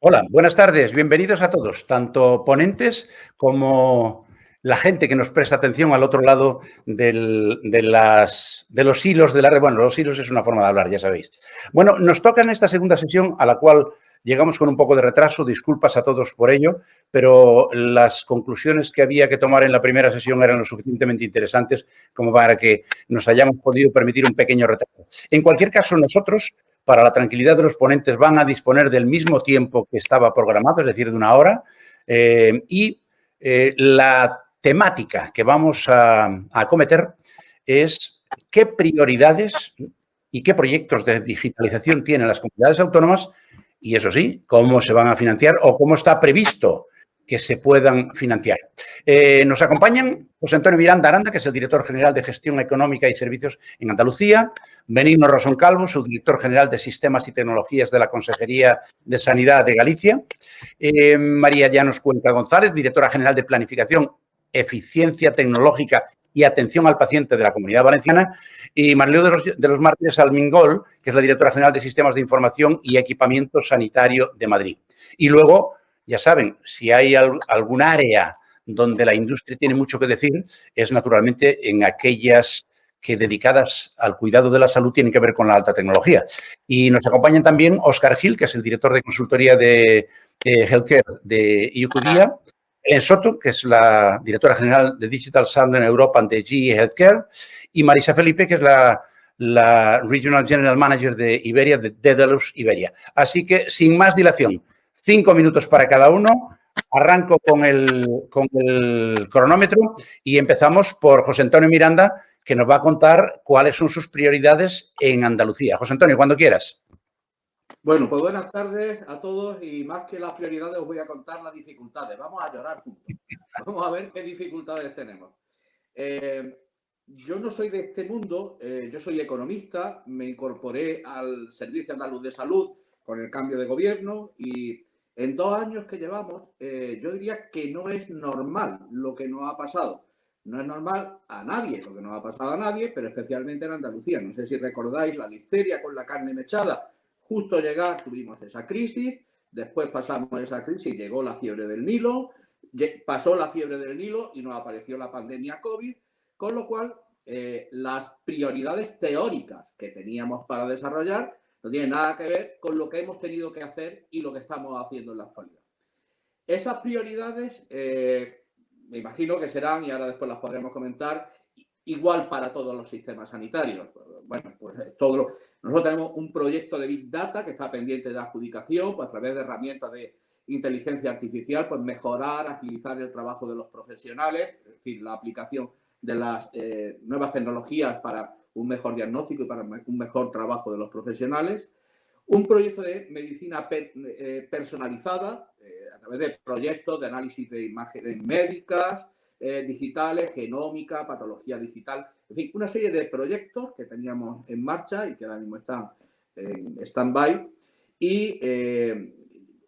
Hola, buenas tardes, bienvenidos a todos, tanto ponentes como la gente que nos presta atención al otro lado de los hilos de la red. Bueno, los hilos es una forma de hablar, ya sabéis. Bueno, nos toca en esta segunda sesión, a la cual llegamos con un poco de retraso, disculpas a todos por ello, pero las conclusiones que había que tomar en la primera sesión eran lo suficientemente interesantes como para que nos hayamos podido permitir un pequeño retraso. En cualquier caso, nosotros, para la tranquilidad de los ponentes, van a disponer del mismo tiempo que estaba programado, es decir, de 1 hora, la temática que vamos a acometer es qué prioridades y qué proyectos de digitalización tienen las comunidades autónomas y, eso sí, cómo se van a financiar o cómo está previsto que se puedan financiar. Nos acompañan José Antonio Miranda Aranda, que es el director general de Gestión Económica y Servicios en Andalucía, Benigno Rosón Calvo, subdirector general de Sistemas y Tecnologías de la Consejería de Sanidad de Galicia, María Llanos Cuenca González, directora general de Planificación, Eficiencia Tecnológica y Atención al Paciente de la Comunidad Valenciana, y Marleo de los Mártires Almingol, que es la directora general de Sistemas de Información y Equipamiento Sanitario de Madrid. Y luego, ya saben, si hay algún área donde la industria tiene mucho que decir, es naturalmente en aquellas que dedicadas al cuidado de la salud tienen que ver con la alta tecnología. Y nos acompañan también Óscar Gil, que es el director de consultoría de Healthcare de IQVIA, Helen Soto, que es la directora general de Digital Southern Europe de GE Healthcare, y Marisa Felipe, que es la Regional General Manager de Iberia, de Dedalus Iberia. Así que, sin más dilación, 5 minutos para cada uno. Arranco con el cronómetro y empezamos por José Antonio Miranda, que nos va a contar cuáles son sus prioridades en Andalucía. José Antonio, cuando quieras. Bueno, pues buenas tardes a todos y más que las prioridades os voy a contar las dificultades. Vamos a llorar juntos. Vamos a ver qué dificultades tenemos. Yo no soy de este mundo, yo soy economista, me incorporé al Servicio Andaluz de Salud con el cambio de gobierno y en 2 años que llevamos, yo diría que no es normal lo que nos ha pasado. No es normal a nadie lo que nos ha pasado a nadie, pero especialmente en Andalucía. No sé si recordáis la listeria con la carne mechada. Justo llegar tuvimos esa crisis, después pasamos esa crisis, llegó la fiebre del Nilo, pasó la fiebre del Nilo y nos apareció la pandemia COVID, con lo cual las prioridades teóricas que teníamos para desarrollar no tienen nada que ver con lo que hemos tenido que hacer y lo que estamos haciendo en la actualidad. Esas prioridades me imagino que serán, y ahora después las podremos comentar, igual para todos los sistemas sanitarios. Bueno, pues nosotros tenemos un proyecto de Big Data que está pendiente de adjudicación, pues a través de herramientas de inteligencia artificial, pues mejorar, agilizar el trabajo de los profesionales, es decir, la aplicación de las nuevas tecnologías para un mejor diagnóstico y para un mejor trabajo de los profesionales. Un proyecto de medicina personalizada a través de proyectos de análisis de imágenes médicas, digitales, genómica, patología digital, en fin, una serie de proyectos que teníamos en marcha y que ahora mismo están en stand-by y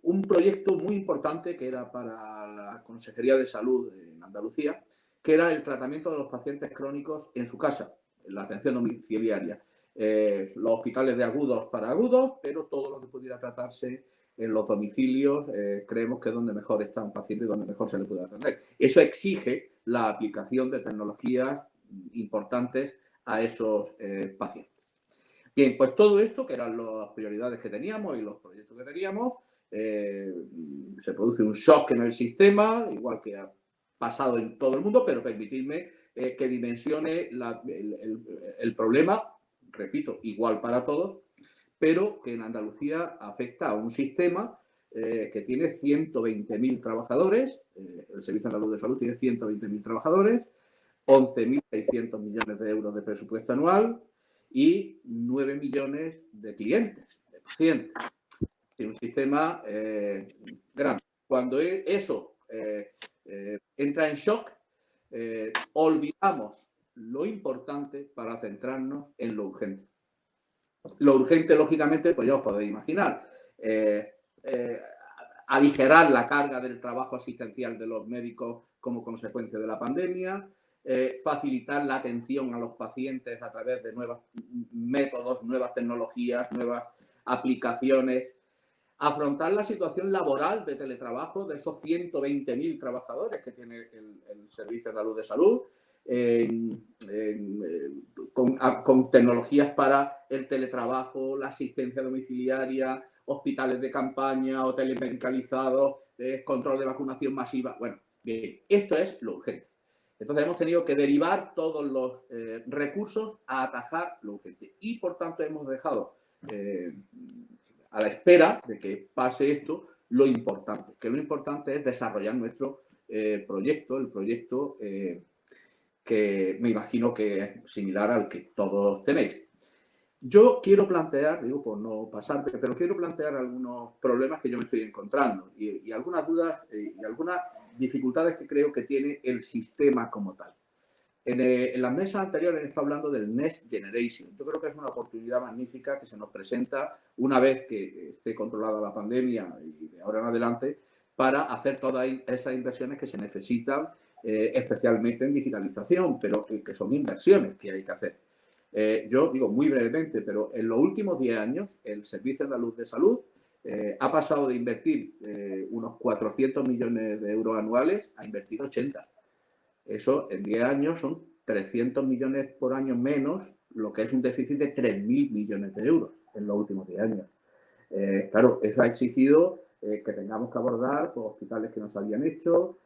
un proyecto muy importante que era para la Consejería de Salud en Andalucía, que era el tratamiento de los pacientes crónicos en su casa, en la atención domiciliaria. Los hospitales de agudos para agudos, pero todo lo que pudiera tratarse en los domicilios, creemos que es donde mejor está un paciente y donde mejor se le puede atender. Eso exige la aplicación de tecnologías importantes a esos pacientes. Bien, pues todo esto, que eran las prioridades que teníamos y los proyectos que teníamos, se produce un shock en el sistema, igual que ha pasado en todo el mundo, pero permitidme que dimensione el problema, repito, igual para todos, pero que en Andalucía afecta a un sistema que tiene 120.000 trabajadores, el Servicio Andaluz de Salud tiene 120.000 trabajadores, 11.600 millones de euros de presupuesto anual y 9 millones de clientes, de pacientes. Es un sistema grande. Cuando eso entra en shock, olvidamos lo importante para centrarnos en lo urgente. Lo urgente, lógicamente, pues ya os podéis imaginar, aligerar la carga del trabajo asistencial de los médicos como consecuencia de la pandemia, facilitar la atención a los pacientes a través de nuevos métodos, nuevas tecnologías, nuevas aplicaciones, afrontar la situación laboral de teletrabajo de esos 120.000 trabajadores que tiene el Servicio Andaluz de Salud, con tecnologías para el teletrabajo, la asistencia domiciliaria, hospitales de campaña, hoteles medicalizados, control de vacunación masiva. Bueno, bien, esto es lo urgente. Entonces hemos tenido que derivar todos los recursos a atajar lo urgente y, por tanto, hemos dejado a la espera de que pase esto lo importante, que lo importante es desarrollar nuestro proyecto, el proyecto que me imagino que es similar al que todos tenéis. Yo quiero plantear, digo por no pasarte, pero quiero plantear algunos problemas que yo me estoy encontrando y algunas dudas y algunas dificultades que creo que tiene el sistema como tal. En las mesas anteriores he estado hablando del Next Generation. Yo creo que es una oportunidad magnífica que se nos presenta una vez que esté controlada la pandemia y de ahora en adelante para hacer todas esas inversiones que se necesitan, especialmente en digitalización, pero que son inversiones que hay que hacer. Yo digo muy brevemente, pero en los últimos 10 años el Servicio Andaluz de Salud ha pasado de invertir unos 400 millones de euros anuales a invertir 80. Eso en 10 años son 300 millones por año menos, lo que es un déficit de 3.000 millones de euros en los últimos 10 años. Claro, eso ha exigido que tengamos que abordar pues, hospitales que no se habían hecho,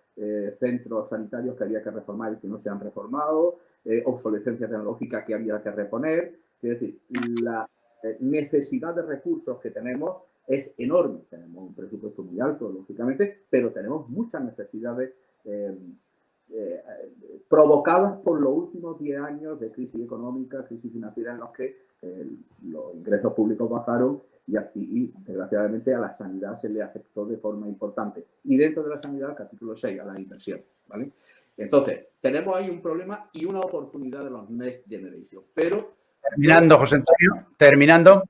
centros sanitarios que había que reformar y que no se han reformado, obsolescencia tecnológica que había que reponer. Es decir, la necesidad de recursos que tenemos es enorme. Tenemos un presupuesto muy alto, lógicamente, pero tenemos muchas necesidades provocadas por los últimos 10 años de crisis económica, crisis financiera, en los que los ingresos públicos bajaron y desgraciadamente a la sanidad se le afectó de forma importante. Y dentro de la sanidad, el capítulo 6, a la inversión, ¿vale? Entonces, tenemos ahí un problema y una oportunidad de los Next Generation. Pero... Terminando, José Antonio, terminando.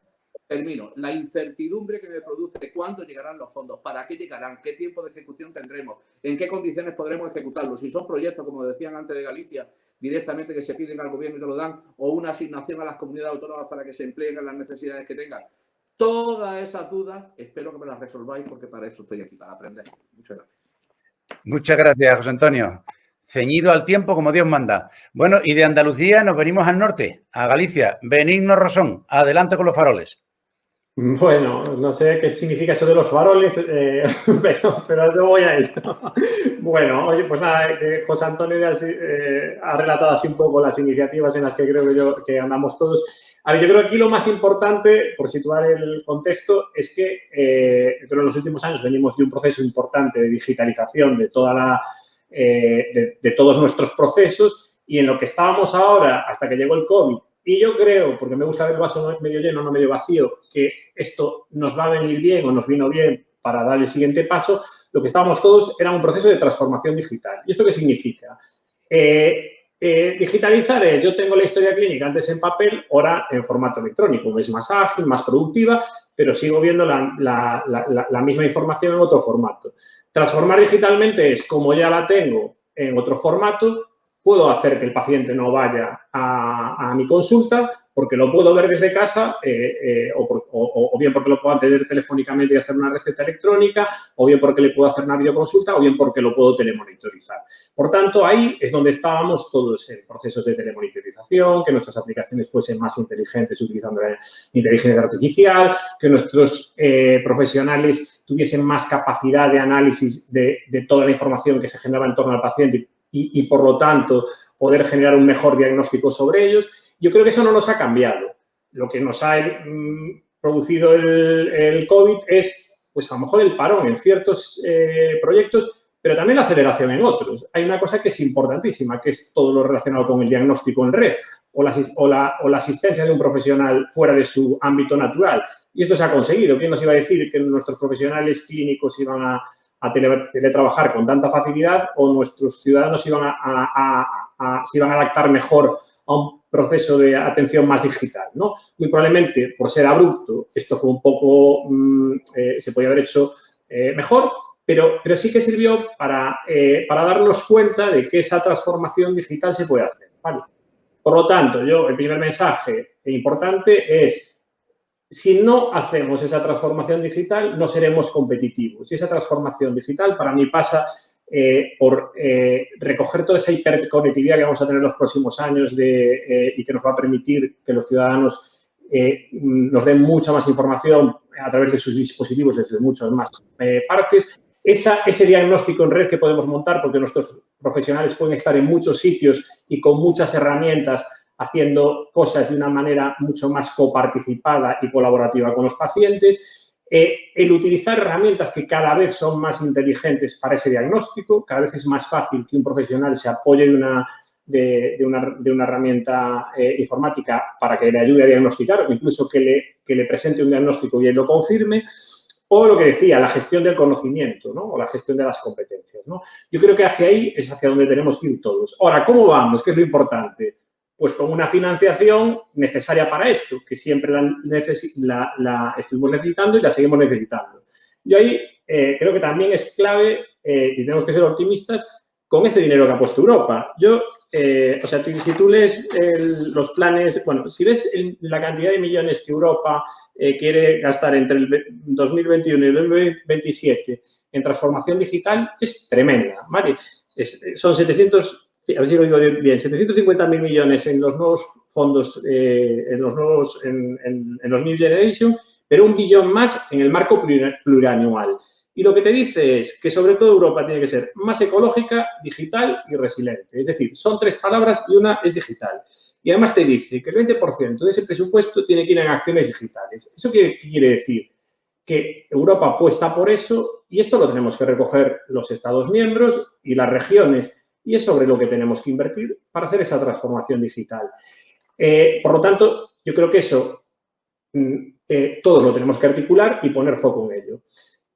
Termino. La incertidumbre que me produce cuándo llegarán los fondos, para qué llegarán, qué tiempo de ejecución tendremos, en qué condiciones podremos ejecutarlos. Si son proyectos, como decían antes de Galicia, directamente que se piden al gobierno y te lo dan, o una asignación a las comunidades autónomas para que se empleen en las necesidades que tengan. Todas esas dudas, espero que me las resolváis porque para eso estoy aquí, para aprender. Muchas gracias. Muchas gracias, José Antonio. Ceñido al tiempo como Dios manda. Bueno, y de Andalucía nos venimos al norte, a Galicia. Benigno Rosón, adelante con los faroles. Bueno, no sé qué significa eso de los faroles, pero yo voy a ir. Bueno, oye, pues nada, José Antonio ya ha relatado así un poco las iniciativas en las que creo que andamos todos. A ver, yo creo que aquí lo más importante, por situar el contexto, es que creo que en los últimos años venimos de un proceso importante de digitalización de de todos nuestros procesos y en lo que estábamos ahora hasta que llegó el COVID. Y yo creo, porque me gusta ver el vaso medio lleno, no medio vacío, que esto nos va a venir bien o nos vino bien para dar el siguiente paso. Lo que estábamos todos era un proceso de transformación digital. ¿Y esto qué significa? Digitalizar es, yo tengo la historia clínica antes en papel, ahora en formato electrónico. Es más ágil, más productiva, pero sigo viendo la misma información en otro formato. Transformar digitalmente es, como ya la tengo en otro formato, puedo hacer que el paciente no vaya a mi consulta porque lo puedo ver desde casa o bien porque lo puedo atender telefónicamente y hacer una receta electrónica, o bien porque le puedo hacer una videoconsulta, o bien porque lo puedo telemonitorizar. Por tanto, ahí es donde estábamos todos en procesos de telemonitorización, que nuestras aplicaciones fuesen más inteligentes utilizando la inteligencia artificial, que nuestros profesionales tuviesen más capacidad de análisis de toda la información que se generaba en torno al paciente y por lo tanto, poder generar un mejor diagnóstico sobre ellos. Yo creo que eso no nos ha cambiado. Lo que nos ha producido el COVID es, pues a lo mejor el parón en ciertos proyectos, pero también la aceleración en otros. Hay una cosa que es importantísima, que es todo lo relacionado con el diagnóstico en red o la asistencia de un profesional fuera de su ámbito natural. Y esto se ha conseguido. ¿Quién nos iba a decir que nuestros profesionales clínicos iban a teletrabajar con tanta facilidad o nuestros ciudadanos se iban a adaptar mejor a un proceso de atención más digital, ¿no? Muy probablemente, por ser abrupto, esto fue un poco, se podía haber hecho mejor, pero sí que sirvió para darnos cuenta de que esa transformación digital se puede hacer, ¿vale? Por lo tanto, el primer mensaje importante es, si no hacemos esa transformación digital, no seremos competitivos. Y esa transformación digital para mí pasa por recoger toda esa hiperconectividad que vamos a tener en los próximos años y que nos va a permitir que los ciudadanos nos den mucha más información a través de sus dispositivos desde muchas más partes. Ese diagnóstico en red que podemos montar, porque nuestros profesionales pueden estar en muchos sitios y con muchas herramientas haciendo cosas de una manera mucho más coparticipada y colaborativa con los pacientes. El utilizar herramientas que cada vez son más inteligentes para ese diagnóstico, cada vez es más fácil que un profesional se apoye de una herramienta informática para que le ayude a diagnosticar o incluso que le presente un diagnóstico y él lo confirme. O lo que decía, la gestión del conocimiento, ¿no? O la gestión de las competencias, ¿no? Yo creo que hacia ahí es hacia donde tenemos que ir todos. Ahora, ¿cómo vamos? ¿Qué es lo importante? Pues con una financiación necesaria para esto, que siempre la estuvimos necesitando y la seguimos necesitando. Yo ahí creo que también es clave, y tenemos que ser optimistas, con ese dinero que ha puesto Europa. O sea, si tú lees los planes, bueno, si ves la cantidad de millones que Europa quiere gastar entre el 2021 y el 2027 en transformación digital, es tremenda, ¿vale? Son 750.000 millones en los nuevos fondos, en los New Generation, pero 1 billón más en el marco plurianual. Y lo que te dice es que, sobre todo, Europa tiene que ser más ecológica, digital y resiliente. Es decir, son 3 palabras y una es digital. Y además te dice que el 20% de ese presupuesto tiene que ir en acciones digitales. ¿Eso qué quiere decir? Que Europa apuesta por eso y esto lo tenemos que recoger los Estados miembros y las regiones. Y es sobre lo que tenemos que invertir para hacer esa transformación digital. Por lo tanto, yo creo que eso todos lo tenemos que articular y poner foco en ello.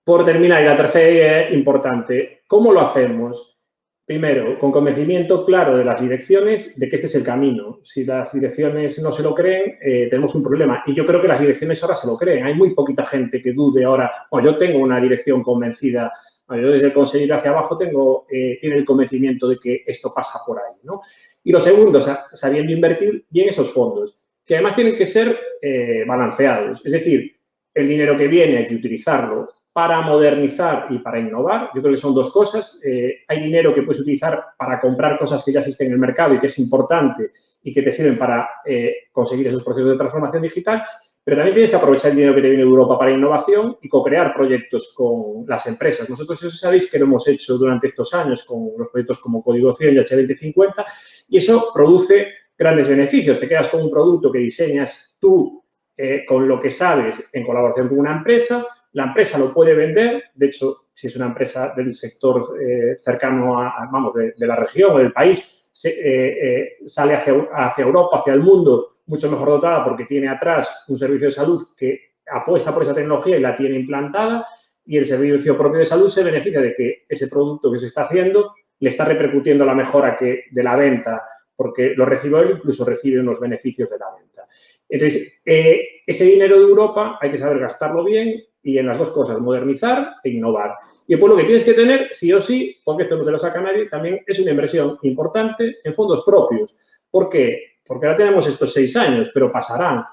Por terminar, y la tercera importante, ¿cómo lo hacemos? Primero, con convencimiento claro de las direcciones de que este es el camino. Si las direcciones no se lo creen, tenemos un problema. Y yo creo que las direcciones ahora se lo creen. Hay muy poquita gente que dude ahora. Bueno, yo tengo una dirección convencida. Yo desde el consejero hacia abajo tiene el convencimiento de que esto pasa por ahí, ¿no? Y lo segundo, sabiendo invertir bien esos fondos, que además tienen que ser balanceados. Es decir, el dinero que viene hay que utilizarlo para modernizar y para innovar. Yo creo que son 2 cosas. Hay dinero que puedes utilizar para comprar cosas que ya existen en el mercado y que es importante y que te sirven para conseguir esos procesos de transformación digital, pero también tienes que aprovechar el dinero que te viene de Europa para innovación y co-crear proyectos con las empresas. Nosotros eso sabéis que lo hemos hecho durante estos años con los proyectos como Código 100 y H2050 y eso produce grandes beneficios. Te quedas con un producto que diseñas tú con lo que sabes en colaboración con una empresa. La empresa lo puede vender, de hecho, si es una empresa del sector cercano de la región o del país, sale hacia Europa, hacia el mundo, mucho mejor dotada porque tiene atrás un servicio de salud que apuesta por esa tecnología y la tiene implantada y el servicio propio de salud se beneficia de que ese producto que se está haciendo le está repercutiendo la mejora de la venta porque lo recibe él, incluso recibe unos beneficios de la venta. Entonces, ese dinero de Europa hay que saber gastarlo bien y en las 2 cosas, modernizar e innovar. Y después lo que tienes que tener, sí o sí, porque esto no te lo saca nadie, también es una inversión importante en fondos propios. ¿Por qué? Porque ahora tenemos estos 6 años, pero pasarán.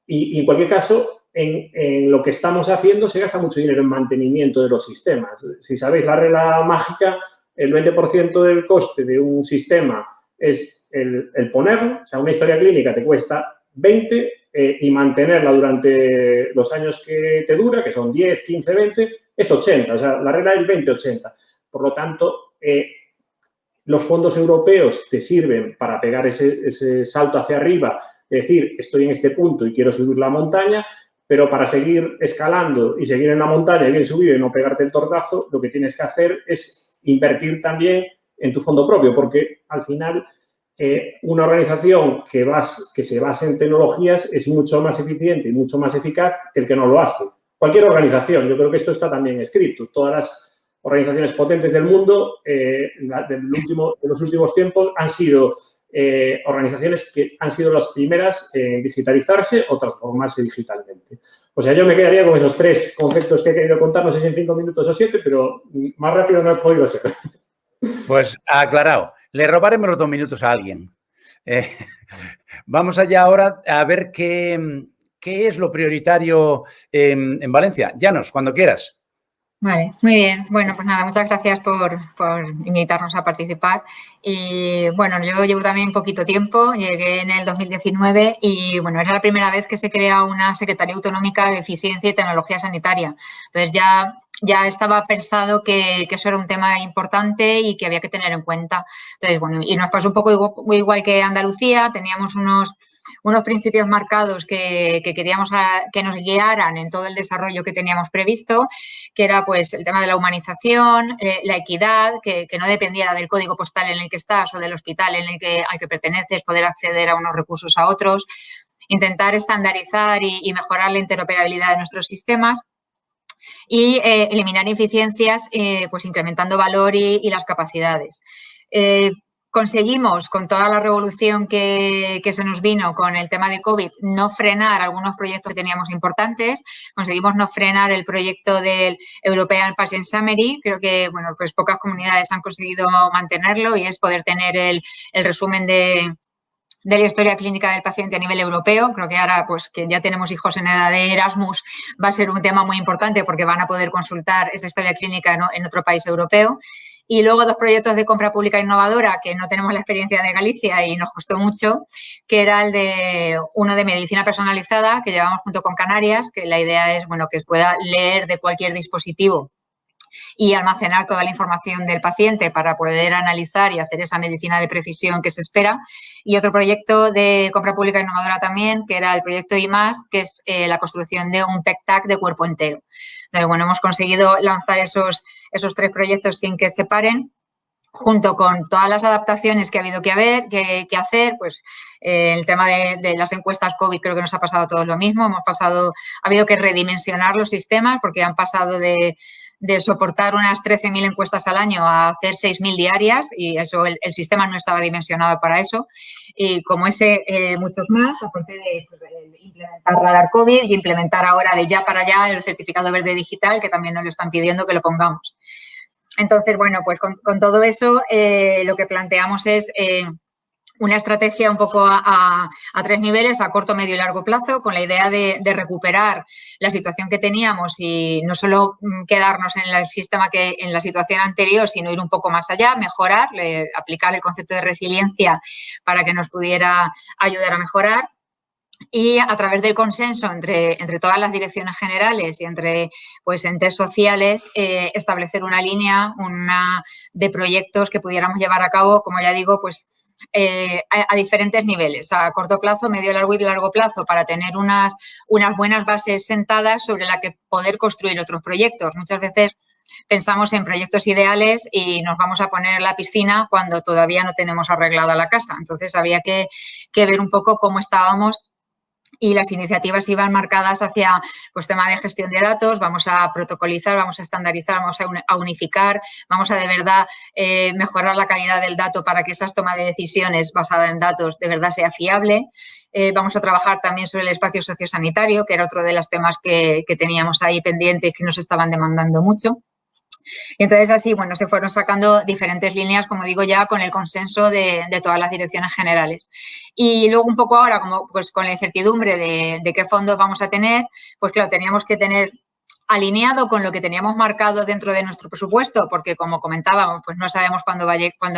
Y en cualquier caso, en lo que estamos haciendo se gasta mucho dinero en mantenimiento de los sistemas. Si sabéis la regla mágica, el 20% del coste de un sistema es el ponerlo. O sea, una historia clínica te cuesta 20 y mantenerla durante los años que te dura, que son 10, 15, 20, es 80. O sea, la regla es 20-80. Por lo tanto, los fondos europeos te sirven para pegar ese salto hacia arriba, es decir, estoy en este punto y quiero subir la montaña, pero para seguir escalando y seguir en la montaña bien subido y no pegarte el tortazo, lo que tienes que hacer es invertir también en tu fondo propio, porque al final una organización que se base en tecnologías es mucho más eficiente y mucho más eficaz que el que no lo hace. Cualquier organización, yo creo que esto está también escrito. Todas las organizaciones potentes del mundo de los últimos tiempos han sido organizaciones que han sido las primeras en digitalizarse o transformarse digitalmente. O sea, yo me quedaría con esos 3 conceptos que he querido contar, no sé si en 5 minutos o 7, pero más rápido no he podido ser. Pues aclarado. Le robaremos los 2 minutos a alguien. Vamos allá ahora a ver qué ¿qué es lo prioritario en Valencia? Llanos, cuando quieras. Vale, muy bien. Bueno, pues nada, muchas gracias por invitarnos a participar. Y bueno, yo llevo también poquito tiempo, llegué en el 2019 y bueno, era la primera vez que se crea una Secretaría Autonómica de Eficiencia y Tecnología Sanitaria. Entonces ya estaba pensado que eso era un tema importante y que había que tener en cuenta. Entonces, bueno, y nos pasó un poco igual que Andalucía, teníamos unos principios marcados que queríamos que nos guiaran en todo el desarrollo que teníamos previsto, que era pues el tema de la humanización, la equidad, que no dependiera del código postal en el que estás o del hospital al que perteneces, poder acceder a unos recursos a otros, intentar estandarizar y mejorar la interoperabilidad de nuestros sistemas y eliminar ineficiencias, pues incrementando valor y las capacidades. Conseguimos, con toda la revolución que se nos vino con el tema de COVID, no frenar algunos proyectos que teníamos importantes. Conseguimos no frenar el proyecto del European Patient Summary. Creo que, bueno, pues pocas comunidades han conseguido mantenerlo y es poder tener el resumen de la historia clínica del paciente a nivel europeo. Creo que ahora, pues que ya tenemos hijos en edad de Erasmus, va a ser un tema muy importante porque van a poder consultar esa historia clínica en otro país europeo. Y luego 2 proyectos de compra pública innovadora que no tenemos la experiencia de Galicia y nos costó mucho, que era uno de medicina personalizada que llevamos junto con Canarias, que la idea es, bueno, que pueda leer de cualquier dispositivo y almacenar toda la información del paciente para poder analizar y hacer esa medicina de precisión que se espera. Y otro proyecto de compra pública innovadora también, que era el proyecto IMAS, que es la construcción de un PEC-TAC de cuerpo entero. Entonces, bueno, hemos conseguido lanzar esos 3 proyectos sin que se paren, junto con todas las adaptaciones que ha habido que hacer, pues el tema de las encuestas COVID creo que nos ha pasado a todos lo mismo. Ha habido que redimensionar los sistemas porque han pasado de soportar unas 13.000 encuestas al año a hacer 6.000 diarias y eso el sistema no estaba dimensionado para eso. Y como muchos más, aparte de implementar Radar COVID y implementar ahora de ya para allá el certificado verde digital, que también nos lo están pidiendo que lo pongamos. Entonces, bueno, pues con todo eso lo que planteamos es una estrategia un poco a 3 niveles, a corto, medio y largo plazo, con la idea de recuperar la situación que teníamos y no solo quedarnos en el sistema en la situación anterior, sino ir un poco más allá, mejorar, aplicar el concepto de resiliencia para que nos pudiera ayudar a mejorar. Y a través del consenso entre todas las direcciones generales y entre pues, entes sociales, establecer una línea de proyectos que pudiéramos llevar a cabo, como ya digo, pues a diferentes niveles, a corto plazo, medio, largo y largo plazo, para tener unas buenas bases sentadas sobre la que poder construir otros proyectos. Muchas veces pensamos en proyectos ideales y nos vamos a poner la piscina cuando todavía no tenemos arreglada la casa. Entonces, había que ver un poco cómo estábamos y las iniciativas iban marcadas hacia pues, tema de gestión de datos, vamos a protocolizar, vamos a estandarizar, vamos a unificar, vamos a de verdad mejorar la calidad del dato para que esas tomas de decisiones basadas en datos de verdad sea fiable. Vamos a trabajar también sobre el espacio sociosanitario, que era otro de los temas que teníamos ahí pendientes que nos estaban demandando mucho. Y entonces así, bueno, se fueron sacando diferentes líneas, como digo ya, con el consenso de todas las direcciones generales. Y luego un poco ahora, como pues con la incertidumbre de qué fondos vamos a tener, pues claro, teníamos que tener alineado con lo que teníamos marcado dentro de nuestro presupuesto, porque como comentábamos, pues no sabemos cuándo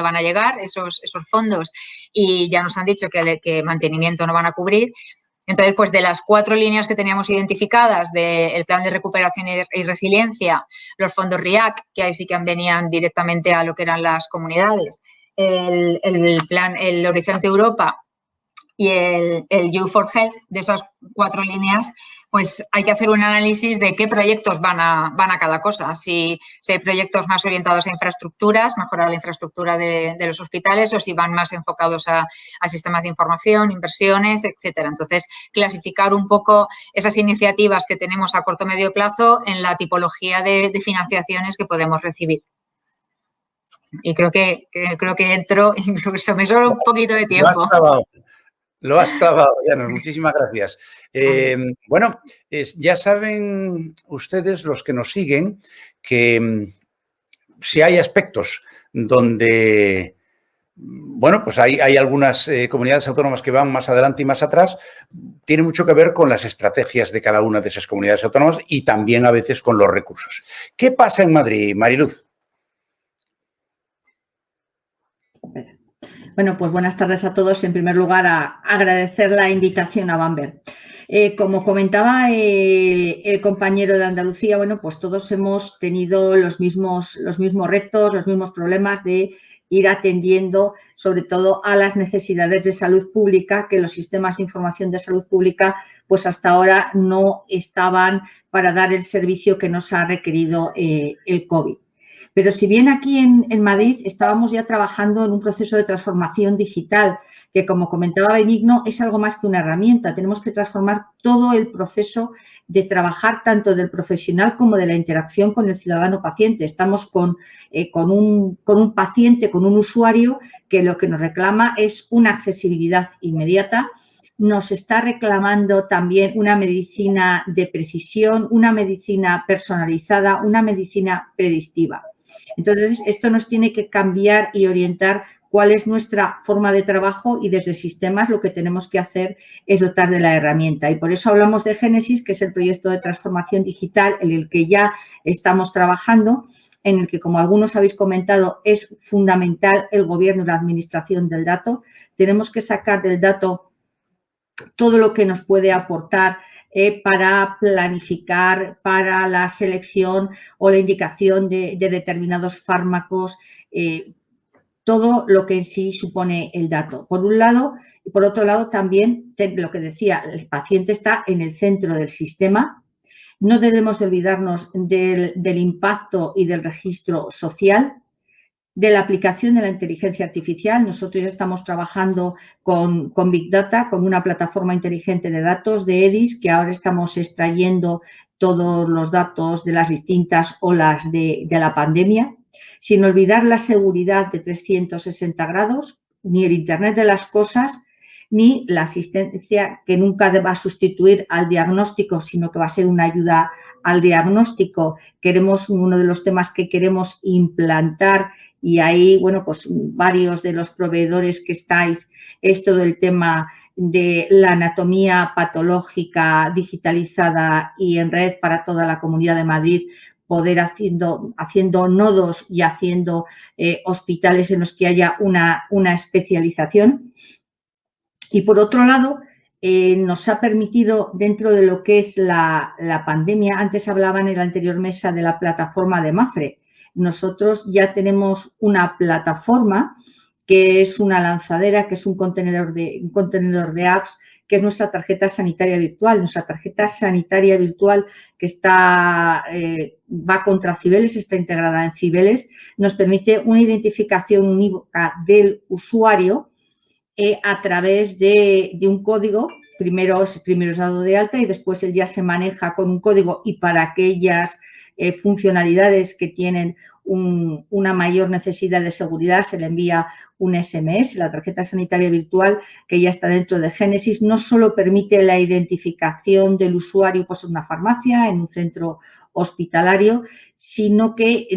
van a llegar esos fondos y ya nos han dicho que mantenimiento no van a cubrir. Entonces, pues de las 4 líneas que teníamos identificadas del plan de recuperación y resiliencia, los fondos REACT, que ahí sí que venían directamente a lo que eran las comunidades, el Horizonte Europa y el U4Health, de esas 4 líneas, pues hay que hacer un análisis de qué proyectos van a cada cosa. Si hay proyectos más orientados a infraestructuras, mejorar la infraestructura de los hospitales, o si van más enfocados a sistemas de información, inversiones, etcétera. Entonces, clasificar un poco esas iniciativas que tenemos a corto o medio plazo en la tipología de financiaciones que podemos recibir. Y creo que entro, incluso me sobra un poquito de tiempo. Lo has clavado, Llanos. Muchísimas gracias. Bueno, ya saben ustedes, los que nos siguen, que si hay aspectos donde bueno, pues hay algunas comunidades autónomas que van más adelante y más atrás. Tiene mucho que ver con las estrategias de cada una de esas comunidades autónomas y también a veces con los recursos. ¿Qué pasa en Madrid, Mariluz? Bueno, pues buenas tardes a todos. En primer lugar, agradecer la invitación a Bamber. Como comentaba el compañero de Andalucía, bueno, pues todos hemos tenido los mismos retos, los mismos problemas de ir atendiendo sobre todo a las necesidades de salud pública, que los sistemas de información de salud pública pues hasta ahora no estaban para dar el servicio que nos ha requerido el COVID. Pero si bien aquí en Madrid estábamos ya trabajando en un proceso de transformación digital, que como comentaba Benigno, es algo más que una herramienta. Tenemos que transformar todo el proceso de trabajar tanto del profesional como de la interacción con el ciudadano paciente. Estamos con un paciente, con un usuario que lo que nos reclama es una accesibilidad inmediata. Nos está reclamando también una medicina de precisión, una medicina personalizada, una medicina predictiva. Entonces, esto nos tiene que cambiar y orientar cuál es nuestra forma de trabajo y desde sistemas lo que tenemos que hacer es dotar de la herramienta. Y por eso hablamos de Génesis, que es el proyecto de transformación digital en el que ya estamos trabajando, en el que, como algunos habéis comentado, es fundamental el gobierno y la administración del dato. Tenemos que sacar del dato todo lo que nos puede aportar para planificar, para la selección o la indicación de determinados fármacos, todo lo que en sí supone el dato. Por un lado, y por otro lado también lo que decía, el paciente está en el centro del sistema. No debemos de olvidarnos del impacto y del registro social, de la aplicación de la inteligencia artificial. Nosotros ya estamos trabajando con Big Data, con una plataforma inteligente de datos de EDIS, que ahora estamos extrayendo todos los datos de las distintas olas de la pandemia, sin olvidar la seguridad de 360 grados, ni el Internet de las cosas, ni la asistencia que nunca va a sustituir al diagnóstico, sino que va a ser una ayuda al diagnóstico. Uno de los temas que queremos implantar, y ahí, bueno, pues varios de los proveedores que estáis, es todo el tema de la anatomía patológica digitalizada y en red para toda la Comunidad de Madrid, poder haciendo nodos y haciendo hospitales en los que haya una especialización. Y por otro lado, nos ha permitido, dentro de lo que es la pandemia, antes hablaban en la anterior mesa de la plataforma de Mafre. Nosotros ya tenemos una plataforma que es una lanzadera, que es un contenedor de apps, que es nuestra tarjeta sanitaria virtual. Nuestra tarjeta sanitaria virtual que va contra Cibeles, está integrada en Cibeles, nos permite una identificación unívoca del usuario a través de un código. Primero es dado de alta y después él ya se maneja con un código, y para aquellas funcionalidades que tienen una mayor necesidad de seguridad se le envía un SMS. La tarjeta sanitaria virtual, que ya está dentro de Génesis, no solo permite la identificación del usuario pues en una farmacia, en un centro hospitalario, sino que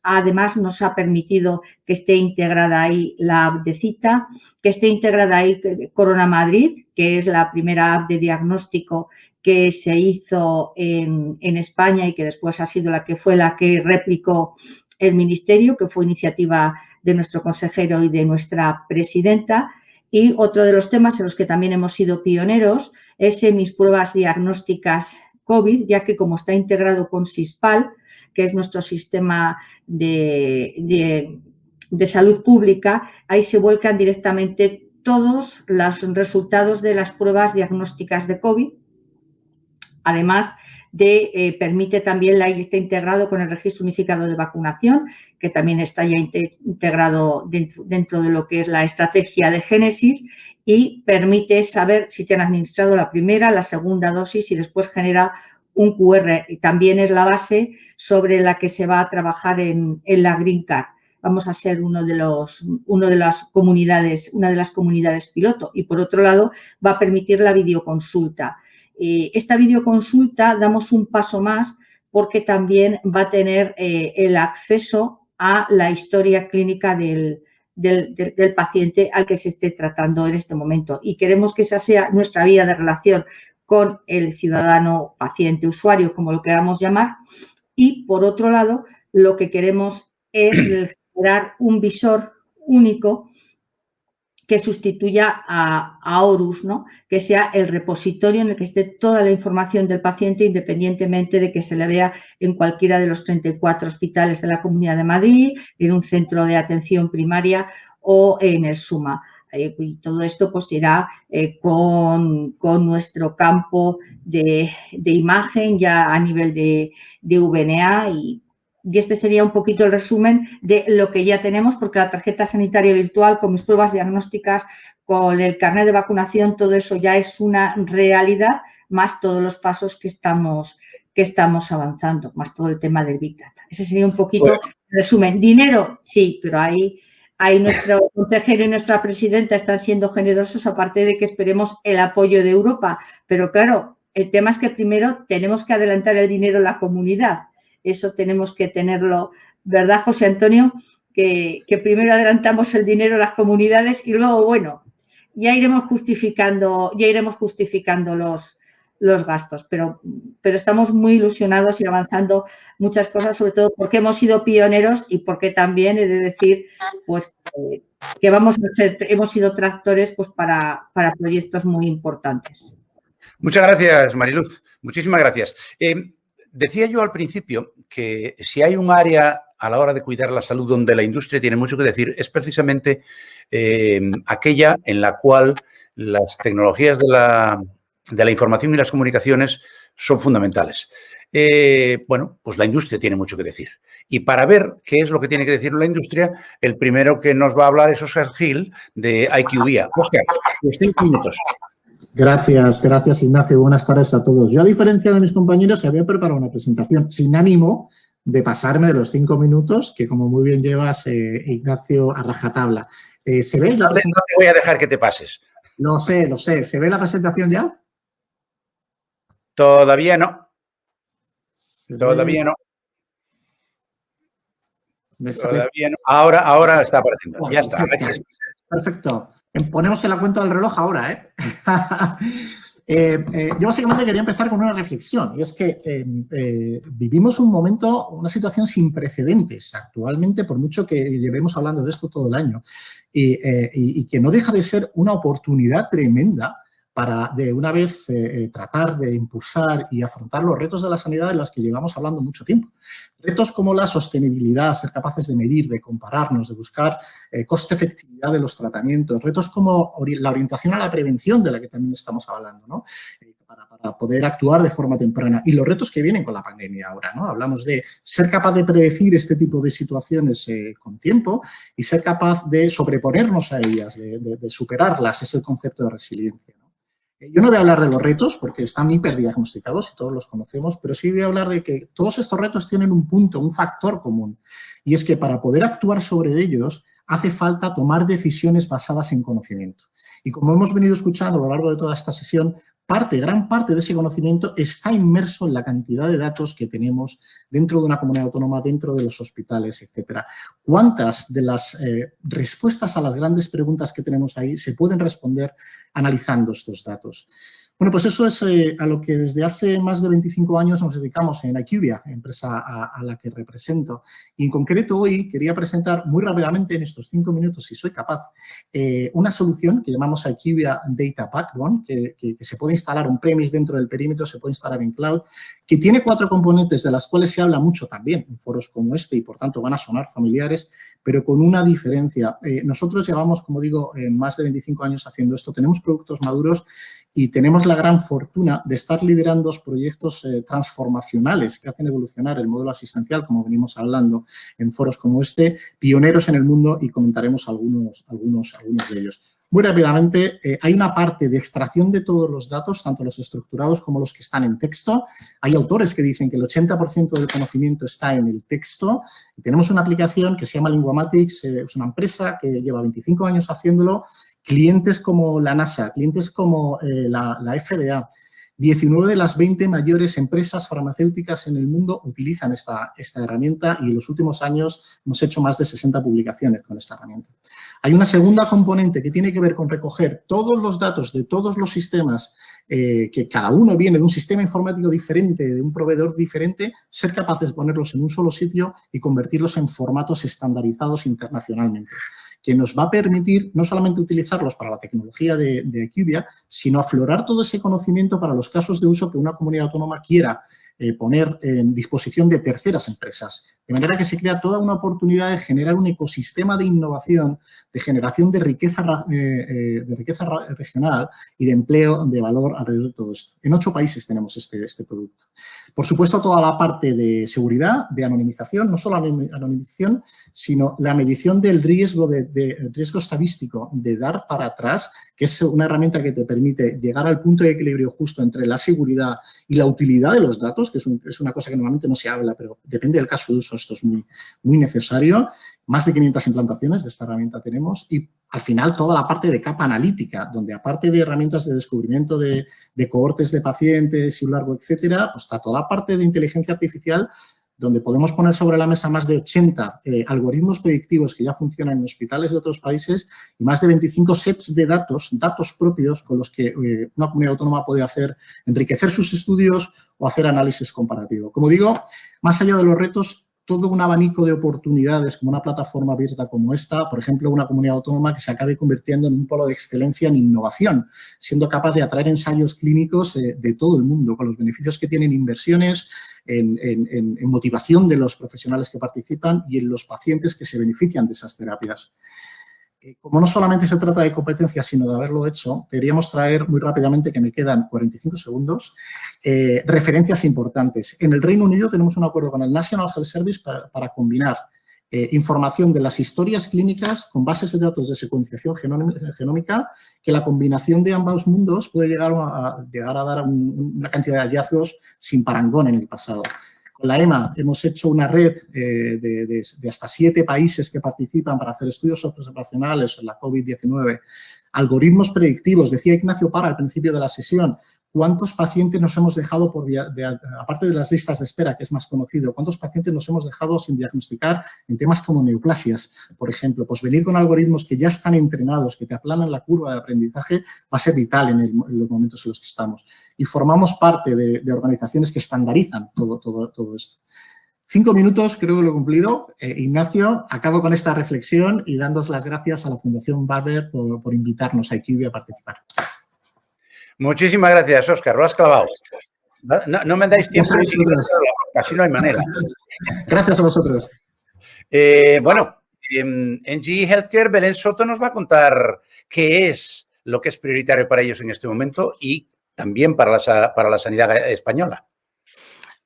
además nos ha permitido que esté integrada ahí la app de cita, que esté integrada ahí Corona Madrid, que es la primera app de diagnóstico que se hizo en España y que después ha sido la que replicó el Ministerio, que fue iniciativa de nuestro consejero y de nuestra presidenta. Y otro de los temas en los que también hemos sido pioneros es en mis pruebas diagnósticas COVID, ya que como está integrado con SISPAL, que es nuestro sistema de salud pública, ahí se vuelcan directamente todos los resultados de las pruebas diagnósticas de COVID. Además permite también, está integrado con el registro unificado de vacunación, que también está ya integrado dentro de lo que es la estrategia de Génesis, y permite saber si te han administrado la primera, la segunda dosis, y después genera un QR. Y también es la base sobre la que se va a trabajar en la Green Card. Vamos a ser una de las comunidades piloto. Y por otro lado, va a permitir la videoconsulta. Esta videoconsulta damos un paso más porque también va a tener el acceso a la historia clínica del del paciente al que se esté tratando en este momento. Y queremos que esa sea nuestra vía de relación con el ciudadano, paciente, usuario, como lo queramos llamar. Y, por otro lado, lo que queremos es generar un visor único que sustituya a Horus, ¿no? Que sea el repositorio en el que esté toda la información del paciente, independientemente de que se le vea en cualquiera de los 34 hospitales de la Comunidad de Madrid, en un centro de atención primaria o en el SUMA. Y todo esto pues irá con nuestro campo de imagen ya a nivel de VNA y este sería un poquito el resumen de lo que ya tenemos, porque la tarjeta sanitaria virtual, con mis pruebas diagnósticas, con el carnet de vacunación, todo eso ya es una realidad, más todos los pasos que estamos avanzando, más todo el tema del Big Data. Ese sería un poquito el resumen. ¿Dinero? Sí, pero ahí nuestro consejero y nuestra presidenta están siendo generosos, aparte de que esperemos el apoyo de Europa. Pero claro, el tema es que primero tenemos que adelantar el dinero a la comunidad. Eso tenemos que tenerlo, ¿verdad, José Antonio? Que primero adelantamos el dinero a las comunidades y luego, bueno, ya iremos justificando los gastos. Pero estamos muy ilusionados y avanzando muchas cosas, sobre todo porque hemos sido pioneros y porque también he de decir, pues, que hemos sido tractores pues, para proyectos muy importantes. Muchas gracias, Mariluz. Muchísimas gracias. Decía yo al principio que si hay un área a la hora de cuidar la salud donde la industria tiene mucho que decir es precisamente aquella en la cual las tecnologías de la información y las comunicaciones son fundamentales. Bueno, pues la industria tiene mucho que decir. Y para ver qué es lo que tiene que decir la industria, el primero que nos va a hablar es Óscar Gil de IQVIA. Óscar, 5 minutos. Gracias Ignacio. Buenas tardes a todos. Yo, a diferencia de mis compañeros, había preparado una presentación sin ánimo de pasarme de los 5 minutos, que como muy bien llevas, Ignacio, a rajatabla. ¿Se ve la presentación? No te voy a dejar que te pases. Lo sé. ¿Se ve la presentación ya? Todavía no. Todavía no. Ahora está apareciendo. Ya está. Perfecto. Ponemos en la cuenta del reloj ahora, ¿eh? Yo básicamente quería empezar con una reflexión, y es que vivimos una situación sin precedentes actualmente, por mucho que llevemos hablando de esto todo el año, y que no deja de ser una oportunidad tremenda para de una vez tratar de impulsar y afrontar los retos de la sanidad de los que llevamos hablando mucho tiempo. Retos como la sostenibilidad, ser capaces de medir, de compararnos, de buscar coste-efectividad de los tratamientos. Retos como la orientación a la prevención, de la que también estamos hablando, ¿no? Para poder actuar de forma temprana. Y los retos que vienen con la pandemia ahora, ¿no? Hablamos de ser capaz de predecir este tipo de situaciones con tiempo y ser capaz de sobreponernos a ellas, de superarlas. Es el concepto de resiliencia, ¿no? Yo no voy a hablar de los retos porque están hiperdiagnosticados y todos los conocemos, pero sí voy a hablar de que todos estos retos tienen un punto, un factor común, y es que para poder actuar sobre ellos hace falta tomar decisiones basadas en conocimiento. Y como hemos venido escuchando a lo largo de toda esta sesión, gran parte de ese conocimiento está inmerso en la cantidad de datos que tenemos dentro de una comunidad autónoma, dentro de los hospitales, etcétera. ¿Cuántas de las respuestas a las grandes preguntas que tenemos ahí se pueden responder analizando estos datos? Bueno, pues eso es a lo que desde hace más de 25 años nos dedicamos en IQVIA, empresa a la que represento. Y en concreto hoy quería presentar muy rápidamente en estos 5 minutos, si soy capaz, una solución que llamamos IQVIA Data Backbone, que se puede instalar on-premise dentro del perímetro, se puede instalar en cloud, que tiene 4 componentes de las cuales se habla mucho también en foros como este y por tanto van a sonar familiares, pero con una diferencia. Nosotros llevamos, como digo, más de 25 años haciendo esto, tenemos productos maduros y tenemos la gran fortuna de estar liderando proyectos transformacionales que hacen evolucionar el modelo asistencial, como venimos hablando en foros como este, pioneros en el mundo, y comentaremos algunos de ellos. Muy rápidamente, hay una parte de extracción de todos los datos, tanto los estructurados como los que están en texto. Hay autores que dicen que el 80% del conocimiento está en el texto. Y tenemos una aplicación que se llama Linguamatics, es una empresa que lleva 25 años haciéndolo. Clientes como la NASA, clientes como la FDA, 19 de las 20 mayores empresas farmacéuticas en el mundo utilizan esta herramienta y en los últimos años hemos hecho más de 60 publicaciones con esta herramienta. Hay una segunda componente que tiene que ver con recoger todos los datos de todos los sistemas, que cada uno viene de un sistema informático diferente, de un proveedor diferente, ser capaces de ponerlos en un solo sitio y convertirlos en formatos estandarizados internacionalmente, que nos va a permitir no solamente utilizarlos para la tecnología de IQVIA, sino aflorar todo ese conocimiento para los casos de uso que una comunidad autónoma quiera poner en disposición de terceras empresas. De manera que se crea toda una oportunidad de generar un ecosistema de innovación, de generación de riqueza regional y de empleo de valor alrededor de todo esto. En 8 países tenemos este producto. Por supuesto, toda la parte de seguridad, de anonimización, no solo anonimización, sino la medición del riesgo, riesgo estadístico de dar para atrás, que es una herramienta que te permite llegar al punto de equilibrio justo entre la seguridad y la utilidad de los datos, que es una cosa que normalmente no se habla, pero depende del caso de uso, esto es muy necesario. Más de 500 implantaciones de esta herramienta tenemos y al final toda la parte de capa analítica, donde aparte de herramientas de descubrimiento de cohortes de pacientes y un largo etcétera, pues está toda la parte de inteligencia artificial donde podemos poner sobre la mesa más de 80 algoritmos predictivos que ya funcionan en hospitales de otros países y más de 25 sets de datos propios con los que una comunidad autónoma puede enriquecer sus estudios o hacer análisis comparativo. Como digo, más allá de los retos, todo un abanico de oportunidades como una plataforma abierta como esta, por ejemplo, una comunidad autónoma que se acabe convirtiendo en un polo de excelencia en innovación, siendo capaz de atraer ensayos clínicos de todo el mundo, con los beneficios que tienen inversiones, en motivación de los profesionales que participan y en los pacientes que se benefician de esas terapias. Como no solamente se trata de competencia, sino de haberlo hecho, deberíamos traer muy rápidamente, que me quedan 45 segundos, referencias importantes. En el Reino Unido tenemos un acuerdo con el National Health Service para combinar información de las historias clínicas con bases de datos de secuenciación genómica, que la combinación de ambos mundos puede llegar a dar una cantidad de hallazgos sin parangón en el pasado. Con la EMA hemos hecho una red de hasta 7 países que participan para hacer estudios observacionales en la COVID-19. Algoritmos predictivos, decía Ignacio Parra al principio de la sesión, ¿cuántos pacientes nos hemos dejado, aparte de las listas de espera, que es más conocido, cuántos pacientes nos hemos dejado sin diagnosticar en temas como neoplasias, por ejemplo? Pues venir con algoritmos que ya están entrenados, que te aplanan la curva de aprendizaje, va a ser vital en los momentos en los que estamos. Y formamos parte de organizaciones que estandarizan todo esto. 5 minutos, creo que lo he cumplido. Ignacio, acabo con esta reflexión y dándos las gracias a la Fundación Barber por invitarnos a IQVIA a participar. Muchísimas gracias, Óscar, lo has clavado. No me dais tiempo, así no hay manera. Gracias a vosotros. Bueno, en GE Healthcare, Belén Soto nos va a contar qué es lo que es prioritario para ellos en este momento y también para la sanidad española.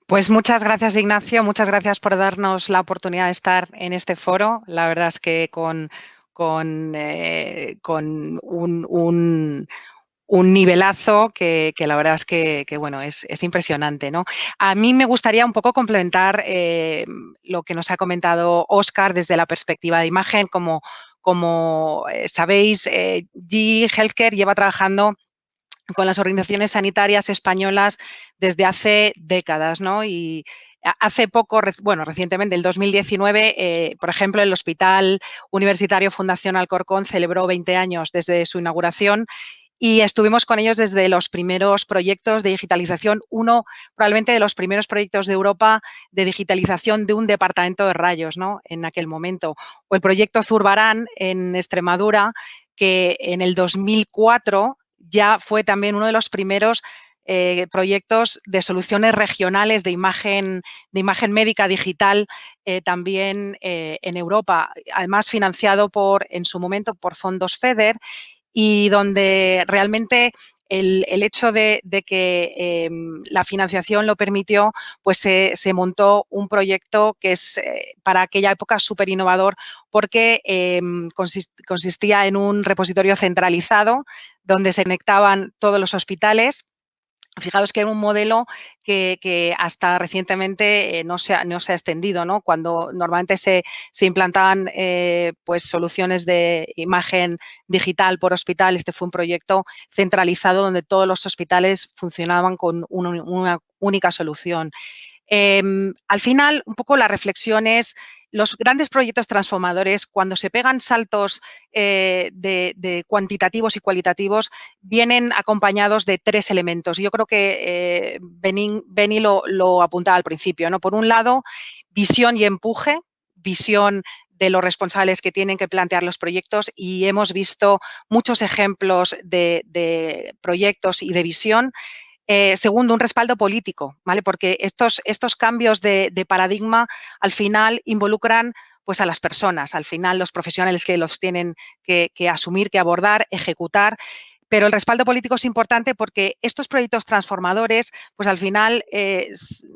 Pues muchas gracias, Ignacio. Muchas gracias por darnos la oportunidad de estar en este foro. La verdad es que con un nivelazo que la verdad es que bueno, es impresionante, ¿no? A mí me gustaría un poco complementar lo que nos ha comentado Óscar desde la perspectiva de imagen. Como sabéis, GE Healthcare lleva trabajando con las organizaciones sanitarias españolas desde hace décadas, ¿no? Y hace poco, bueno, recientemente, el 2019, por ejemplo, el Hospital Universitario Fundación Alcorcón celebró 20 años desde su inauguración y estuvimos con ellos desde los primeros proyectos de digitalización, uno probablemente de los primeros proyectos de Europa de digitalización de un departamento de rayos, ¿no? En aquel momento. O el proyecto Zurbarán en Extremadura, que en el 2004 ya fue también uno de los primeros proyectos de soluciones regionales de imagen médica digital también en Europa, además financiado en su momento por fondos FEDER y donde realmente el hecho de que la financiación lo permitió, pues se montó un proyecto que es para aquella época súper innovador porque consistía en un repositorio centralizado donde se conectaban todos los hospitales Fijaos que era un modelo que hasta recientemente no se ha extendido, ¿no? Cuando normalmente se implantaban pues soluciones de imagen digital por hospital, este fue un proyecto centralizado donde todos los hospitales funcionaban con una única solución. Al final, un poco la reflexión es, los grandes proyectos transformadores, cuando se pegan saltos de cuantitativos y cualitativos, vienen acompañados de 3 elementos. Yo creo que Beni lo apuntaba al principio, ¿no? Por un lado, visión y empuje, visión de los responsables que tienen que plantear los proyectos, y hemos visto muchos ejemplos de proyectos y de visión. Segundo, un respaldo político, ¿vale? Porque estos cambios de paradigma al final involucran pues a las personas, al final los profesionales que los tienen que asumir, que abordar, ejecutar. Pero el respaldo político es importante porque estos proyectos transformadores, pues al final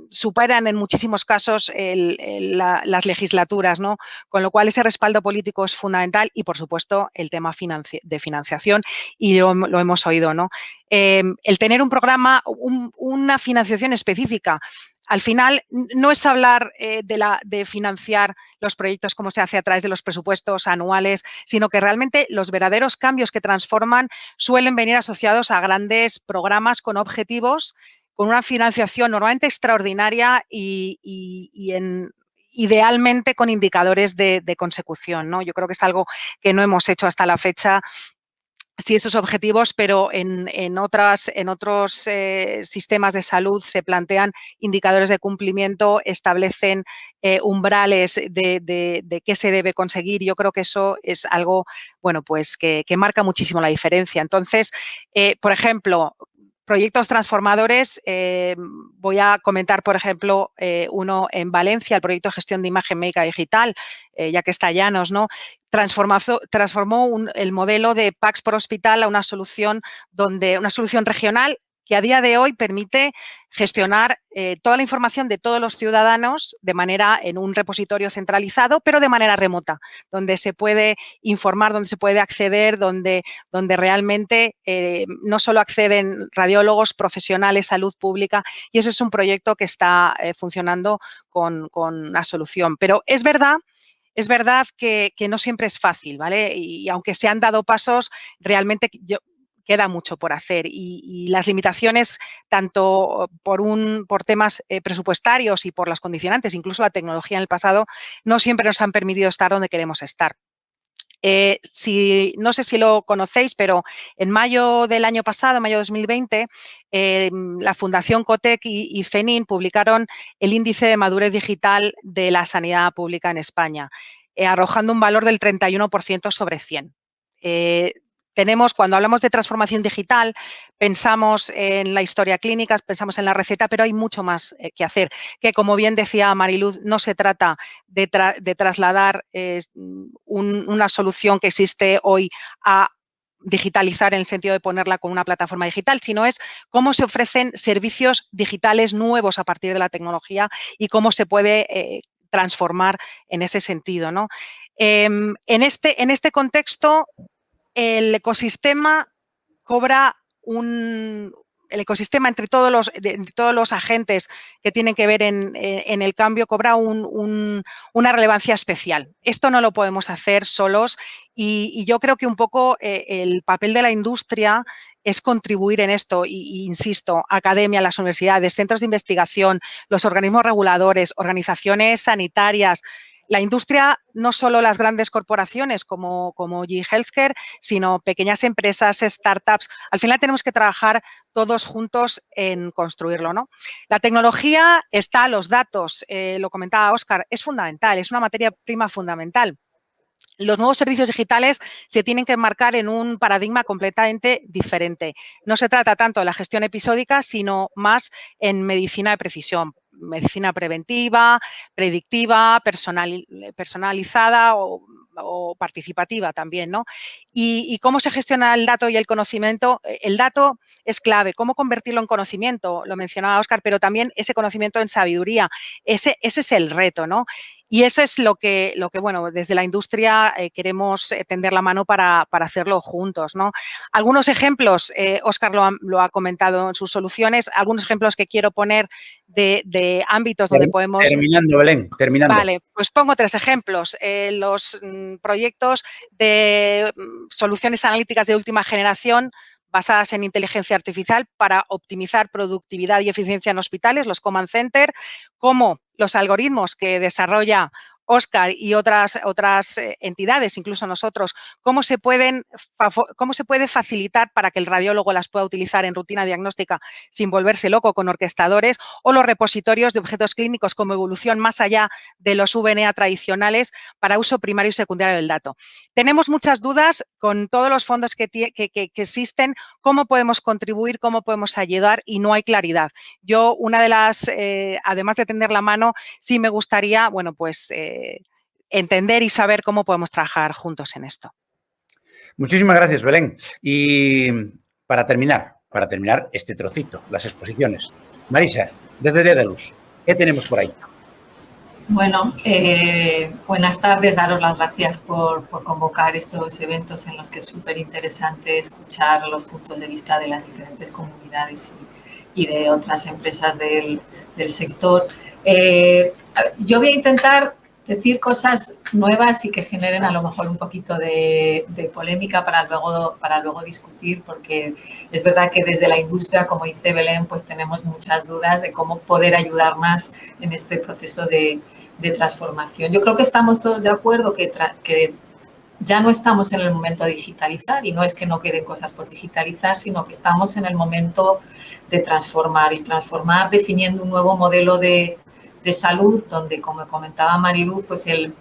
superan en muchísimos casos las legislaturas, ¿no? Con lo cual ese respaldo político es fundamental y, por supuesto, el tema de financiación, y lo hemos oído, ¿no? El tener un programa, una financiación específica. Al final, no es hablar de financiar los proyectos como se hace a través de los presupuestos anuales, sino que realmente los verdaderos cambios que transforman suelen venir asociados a grandes programas con objetivos, con una financiación normalmente extraordinaria idealmente con indicadores de consecución, ¿no? Yo creo que es algo que no hemos hecho hasta la fecha. Sí, estos objetivos, pero en otros sistemas de salud se plantean indicadores de cumplimiento, establecen umbrales de qué se debe conseguir. Yo creo que eso es algo, bueno, pues que marca muchísimo la diferencia. Entonces, por ejemplo, proyectos transformadores, voy a comentar, por ejemplo, uno en Valencia, el proyecto de gestión de imagen médica digital, ya que está Llanos, ¿no? Transformó el modelo de PACS por hospital a una solución regional que a día de hoy permite gestionar toda la información de todos los ciudadanos en un repositorio centralizado, pero de manera remota, donde se puede informar, donde se puede acceder, donde realmente no solo acceden radiólogos, profesionales, salud pública, y eso es un proyecto que está funcionando con una solución. Pero es verdad que no siempre es fácil, ¿vale? Y aunque se han dado pasos, realmente queda mucho por hacer, y las limitaciones, tanto por temas presupuestarios y por las condicionantes, incluso la tecnología en el pasado, no siempre nos han permitido estar donde queremos estar. No sé si lo conocéis, pero en mayo del año pasado, en mayo de 2020, la Fundación Cotec y FENIN publicaron el índice de madurez digital de la sanidad pública en España, arrojando un valor del 31% sobre 100. Cuando hablamos de transformación digital, pensamos en la historia clínica, pensamos en la receta, pero hay mucho más que hacer, que, como bien decía Mariluz, no se trata de trasladar una solución que existe hoy a digitalizar en el sentido de ponerla con una plataforma digital, sino es cómo se ofrecen servicios digitales nuevos a partir de la tecnología y cómo se puede transformar en ese sentido, ¿no? En este contexto, el ecosistema entre todos los agentes que tienen que ver en el cambio cobra una relevancia especial. Esto no lo podemos hacer solos, y yo creo que un poco el papel de la industria es contribuir en esto, y insisto, academia, las universidades, centros de investigación, los organismos reguladores, organizaciones sanitarias. La industria, no solo las grandes corporaciones como GE Healthcare, sino pequeñas empresas, startups. Al final tenemos que trabajar todos juntos en construirlo, ¿no? La tecnología está, los datos, lo comentaba Óscar, es fundamental, es una materia prima fundamental. Los nuevos servicios digitales se tienen que enmarcar en un paradigma completamente diferente. No se trata tanto de la gestión episódica, sino más en medicina de precisión, medicina preventiva, predictiva, personalizada o participativa también, ¿no? Y cómo se gestiona el dato y el conocimiento. El dato es clave. ¿Cómo convertirlo en conocimiento? Lo mencionaba Óscar, pero también ese conocimiento en sabiduría. Ese es el reto, ¿no? Y eso es lo que bueno, desde la industria queremos tender la mano para hacerlo juntos, ¿no? Algunos ejemplos, Óscar lo ha comentado en sus soluciones, algunos ejemplos que quiero poner de ámbitos donde podemos... Terminando, Belén, terminando. Vale, pues pongo 3 ejemplos. Los proyectos de soluciones analíticas de última generación basadas en inteligencia artificial para optimizar productividad y eficiencia en hospitales, los Command Center, como los algoritmos que desarrolla Óscar y otras entidades, incluso nosotros, cómo se puede facilitar para que el radiólogo las pueda utilizar en rutina diagnóstica sin volverse loco con orquestadores, o los repositorios de objetos clínicos como evolución más allá de los VNA tradicionales para uso primario y secundario del dato. Tenemos muchas dudas con todos los fondos que existen, cómo podemos contribuir, cómo podemos ayudar y no hay claridad. Yo, una de las, además de tender la mano, sí me gustaría, bueno, pues entender y saber cómo podemos trabajar juntos en esto. Muchísimas gracias, Belén. Y para terminar este trocito, las exposiciones. Marisa, desde Dedalus, ¿qué tenemos por ahí? Bueno, buenas tardes, daros las gracias por convocar estos eventos en los que es súper interesante escuchar los puntos de vista de las diferentes comunidades y de otras empresas del sector. Yo voy a intentar decir cosas nuevas y que generen a lo mejor un poquito de polémica para luego discutir, porque es verdad que desde la industria, como dice Belén, pues tenemos muchas dudas de cómo poder ayudar más en este proceso de transformación. Yo creo que estamos todos de acuerdo que ya no estamos en el momento de digitalizar, y no es que no queden cosas por digitalizar, sino que estamos en el momento de transformar definiendo un nuevo modelo de salud, donde, como comentaba Mariluz, pues el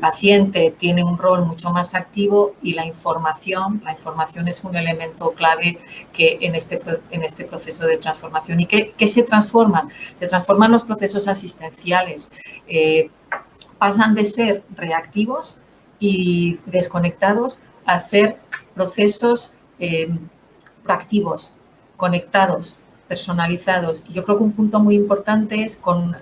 paciente tiene un rol mucho más activo y la información es un elemento clave que en este proceso de transformación. ¿Y qué se transforman? Se transforman los procesos asistenciales, pasan de ser reactivos y desconectados a ser procesos proactivos, conectados, personalizados. Y yo creo que un punto muy importante es con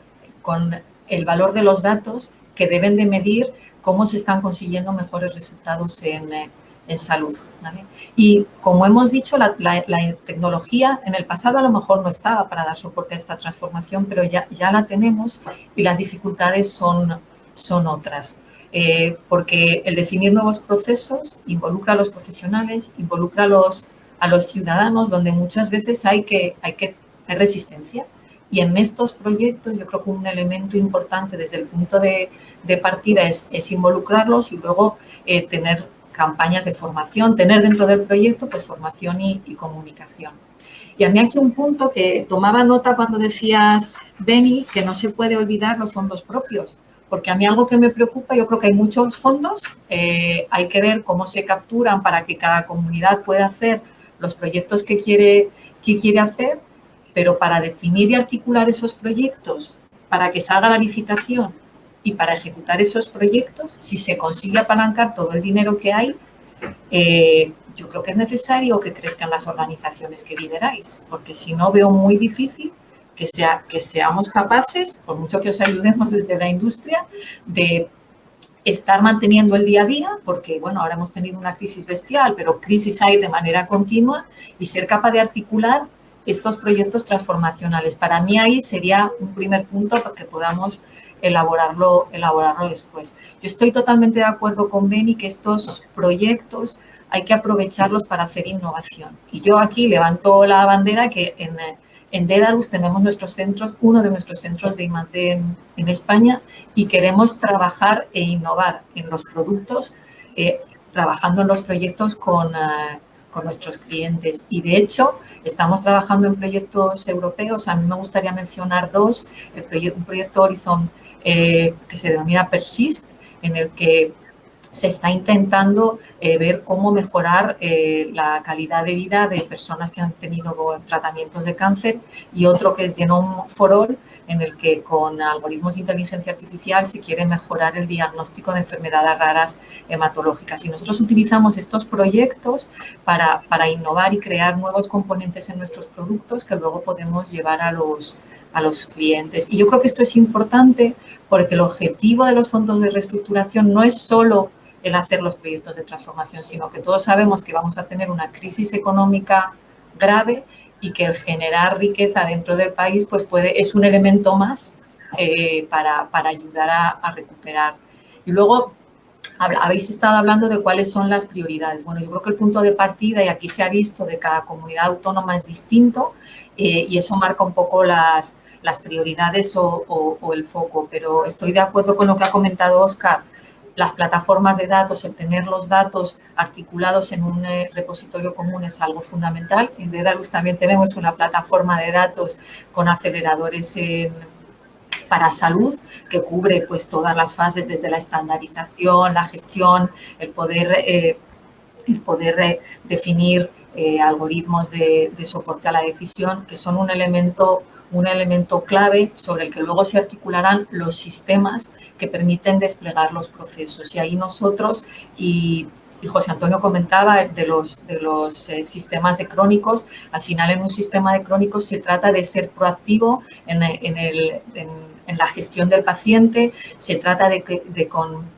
el valor de los datos, que deben de medir cómo se están consiguiendo mejores resultados en salud, ¿vale? Y como hemos dicho, la tecnología en el pasado a lo mejor no estaba para dar soporte a esta transformación, pero ya la tenemos y las dificultades son otras. Porque el definir nuevos procesos involucra a los profesionales, involucra a los ciudadanos, donde muchas veces hay resistencia. Y en estos proyectos yo creo que un elemento importante desde el punto de partida es involucrarlos y luego tener campañas de formación, tener dentro del proyecto pues formación y comunicación. Y a mí aquí un punto que tomaba nota cuando decías, Beni, que no se puede olvidar los fondos propios, porque a mí algo que me preocupa, yo creo que hay muchos fondos, hay que ver cómo se capturan para que cada comunidad pueda hacer los proyectos que quiere hacer, pero para definir y articular esos proyectos, para que salga la licitación y para ejecutar esos proyectos, si se consigue apalancar todo el dinero que hay, yo creo que es necesario que crezcan las organizaciones que lideráis, porque si no veo muy difícil que seamos capaces, por mucho que os ayudemos desde la industria, de estar manteniendo el día a día, porque bueno, ahora hemos tenido una crisis bestial, pero crisis hay de manera continua, y ser capaz de articular estos proyectos transformacionales. Para mí ahí sería un primer punto para que podamos elaborarlo después. Yo estoy totalmente de acuerdo con Beni que estos proyectos hay que aprovecharlos para hacer innovación. Y yo aquí levanto la bandera que en Dedalus tenemos uno de nuestros centros de I+D en España, y queremos trabajar e innovar en los productos, trabajando en los proyectos con nuestros clientes. Y de hecho, estamos trabajando en proyectos europeos. A mí me gustaría mencionar dos. Un proyecto Horizon que se denomina Persist, en el que se está intentando ver cómo mejorar la calidad de vida de personas que han tenido tratamientos de cáncer, y otro que es Genome for All, en el que con algoritmos de inteligencia artificial se quiere mejorar el diagnóstico de enfermedades raras hematológicas. Y nosotros utilizamos estos proyectos para innovar y crear nuevos componentes en nuestros productos que luego podemos llevar a los los clientes. Y yo creo que esto es importante porque el objetivo de los fondos de reestructuración no es solo el hacer los proyectos de transformación, sino que todos sabemos que vamos a tener una crisis económica grave y que el generar riqueza dentro del país pues es un elemento más para ayudar a recuperar. Y luego habéis estado hablando de cuáles son las prioridades. Bueno, yo creo que el punto de partida, y aquí se ha visto, de cada comunidad autónoma es distinto y eso marca un poco las prioridades o el foco, pero estoy de acuerdo con lo que ha comentado Óscar. Las plataformas de datos, el tener los datos articulados en un repositorio común es algo fundamental. En Dedalus también tenemos una plataforma de datos con aceleradores para salud que cubre pues todas las fases desde la estandarización, la gestión, el poder definir algoritmos de soporte a la decisión, que son un elemento clave sobre el que luego se articularán los sistemas que permiten desplegar los procesos. Y ahí nosotros, y José Antonio comentaba de los sistemas de crónicos, al final en un sistema de crónicos se trata de ser proactivo en la gestión del paciente, se trata de con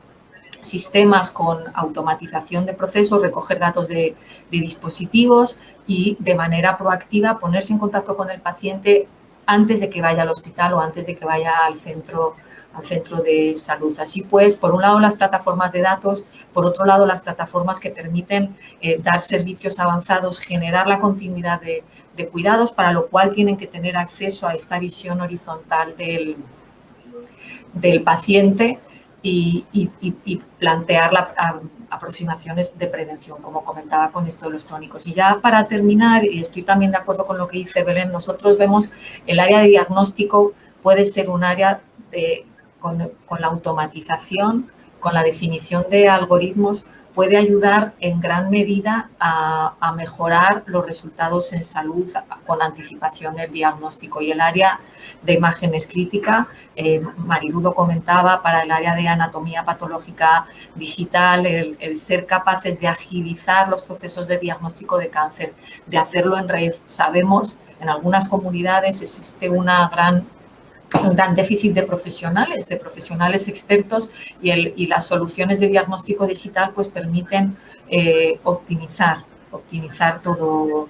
sistemas con automatización de procesos, recoger datos de dispositivos y de manera proactiva ponerse en contacto con el paciente antes de que vaya al hospital o antes de que vaya al centro de salud. Así pues, por un lado las plataformas de datos, por otro lado las plataformas que permiten dar servicios avanzados, generar la continuidad de cuidados, para lo cual tienen que tener acceso a esta visión horizontal del paciente y plantear aproximaciones de prevención, como comentaba con esto de los crónicos. Y ya para terminar, y estoy también de acuerdo con lo que dice Belén, nosotros vemos el área de diagnóstico puede ser un área con la automatización, con la definición de algoritmos, puede ayudar en gran medida a mejorar los resultados en salud con anticipación del diagnóstico. Y el área de imágenes crítica, Mariludo comentaba, para el área de anatomía patológica digital, el ser capaces de agilizar los procesos de diagnóstico de cáncer, de hacerlo en red. Sabemos, en algunas comunidades existe un gran déficit de profesionales expertos y las soluciones de diagnóstico digital pues permiten optimizar todo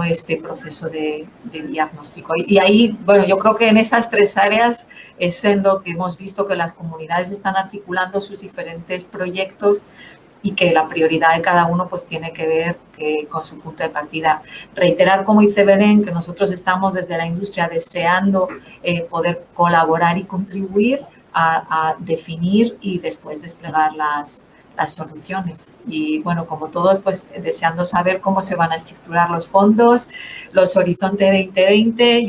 este proceso de diagnóstico. Y ahí, bueno, yo creo que en esas tres áreas es en lo que hemos visto que las comunidades están articulando sus diferentes proyectos y que la prioridad de cada uno pues tiene que ver con su punto de partida. Reiterar, como dice Belén, que nosotros estamos desde la industria deseando poder colaborar y contribuir a definir y después desplegar las soluciones. Y bueno, como todos, pues deseando saber cómo se van a estructurar los fondos, los Horizonte 2020,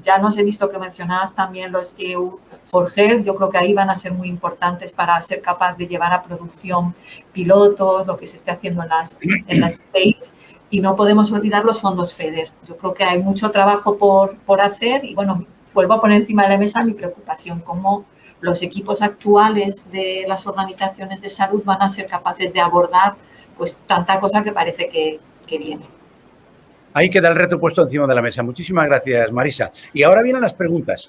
ya nos he visto que mencionabas también los EU for Health, yo creo que ahí van a ser muy importantes para ser capaz de llevar a producción pilotos, lo que se esté haciendo en las states, y no podemos olvidar los fondos FEDER. Yo creo que hay mucho trabajo por hacer y bueno, vuelvo a poner encima de la mesa mi preocupación, cómo los equipos actuales de las organizaciones de salud van a ser capaces de abordar pues tanta cosa que parece que viene. Ahí queda el reto puesto encima de la mesa. Muchísimas gracias, Marisa. Y ahora vienen las preguntas.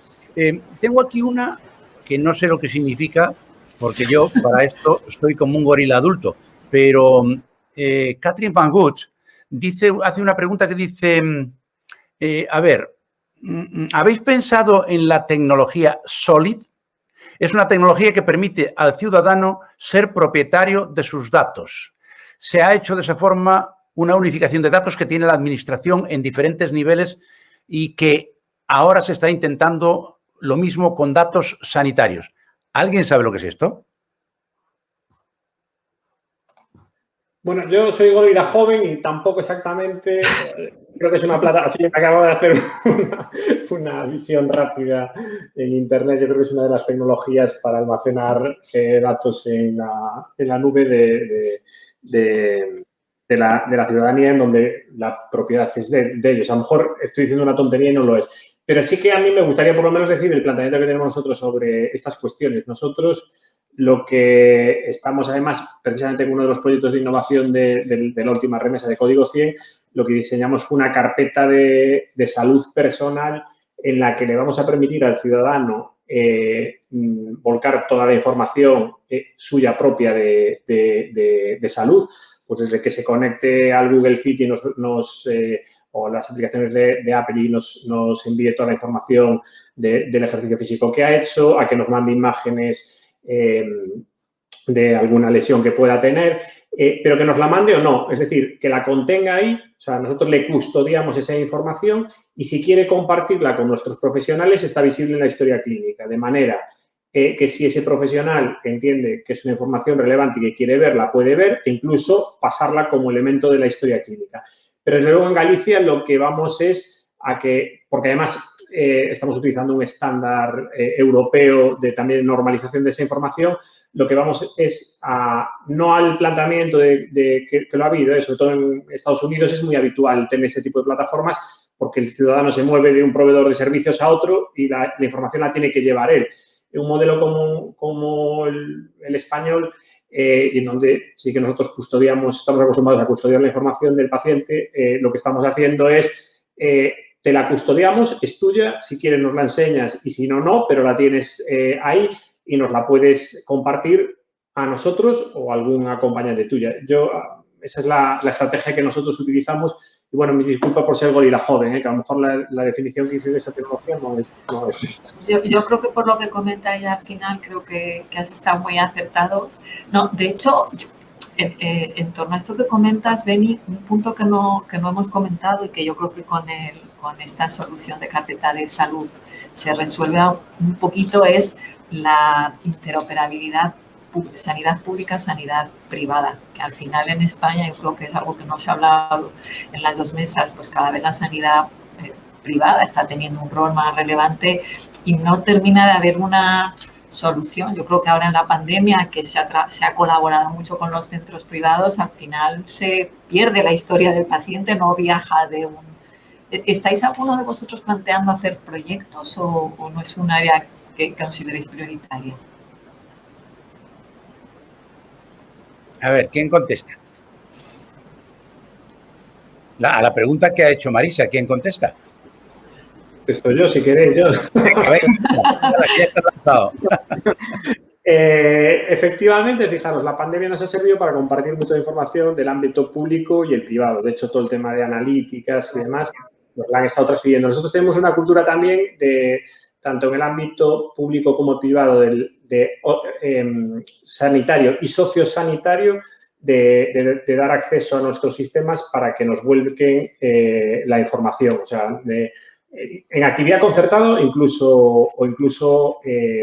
Tengo aquí una que no sé lo que significa, porque yo para esto estoy como un gorila adulto, pero Catherine Van Gucht hace una pregunta que dice, ¿habéis pensado en la tecnología Solid? Es una tecnología que permite al ciudadano ser propietario de sus datos. Se ha hecho de esa forma una unificación de datos que tiene la administración en diferentes niveles y que ahora se está intentando lo mismo con datos sanitarios. ¿Alguien sabe lo que es esto? Bueno, yo soy gorila joven y tampoco exactamente, creo que es una plataforma, acabo de hacer una visión rápida en Internet, yo creo que es una de las tecnologías para almacenar datos en la nube de la ciudadanía, en donde la propiedad es de ellos. A lo mejor estoy diciendo una tontería y no lo es. Pero sí que a mí me gustaría por lo menos decir el planteamiento que tenemos nosotros sobre estas cuestiones. Nosotros lo que estamos además, precisamente en uno de los proyectos de innovación de la última remesa de Código 100, lo que diseñamos fue una carpeta de salud personal en la que le vamos a permitir al ciudadano volcar toda la información suya propia de salud, pues desde que se conecte al Google Fit y o las aplicaciones de Apple y nos envíe toda la información del ejercicio físico que ha hecho, a que nos mande imágenes de alguna lesión que pueda tener, pero que nos la mande o no, es decir, que la contenga ahí, o sea, nosotros le custodiamos esa información y si quiere compartirla con nuestros profesionales está visible en la historia clínica, de manera que si ese profesional entiende que es una información relevante y que quiere verla, puede ver e incluso pasarla como elemento de la historia clínica. Pero desde luego en Galicia lo que vamos es a que, porque además estamos utilizando un estándar europeo de también normalización de esa información, lo que vamos es no al planteamiento que lo ha habido, sobre todo en Estados Unidos es muy habitual tener ese tipo de plataformas porque el ciudadano se mueve de un proveedor de servicios a otro y la información la tiene que llevar él. Un modelo como el español, y en donde sí que nosotros estamos acostumbrados a custodiar la información del paciente, lo que estamos haciendo es, te la custodiamos, es tuya, si quieres nos la enseñas y si no, no, pero la tienes ahí y nos la puedes compartir a nosotros o a algún acompañante tuya. Esa es la estrategia que nosotros utilizamos. Y bueno, me disculpa por ser gorila joven, que a lo mejor la definición que hice de esa tecnología no es. Yo creo que por lo que comenta ella al final, creo que has estado muy acertado. No, de hecho, en torno a esto que comentas, Beni, un punto que no hemos comentado y que yo creo que con esta solución de carpeta de salud se resuelve un poquito es la interoperabilidad sanidad pública, sanidad privada, que al final en España yo creo que es algo que no se ha hablado en las dos mesas, pues cada vez la sanidad privada está teniendo un rol más relevante y no termina de haber una solución. Yo creo que ahora en la pandemia, que se ha colaborado mucho con los centros privados, al final se pierde la historia del paciente, no viaja de un... ¿Estáis alguno de vosotros planteando hacer proyectos o no es un área que consideréis prioritaria? A ver, ¿quién contesta? A la pregunta que ha hecho Marisa, ¿quién contesta? Esto yo, si queréis, yo. A ver, ya está lanzado. Efectivamente, fijaros, la pandemia nos ha servido para compartir mucha información del ámbito público y el privado. De hecho, todo el tema de analíticas y demás nos la han estado transfiriendo. Nosotros tenemos una cultura también tanto en el ámbito público como privado, sanitario y sociosanitario, de dar acceso a nuestros sistemas para que nos vuelquen la información. O sea, en actividad concertada o incluso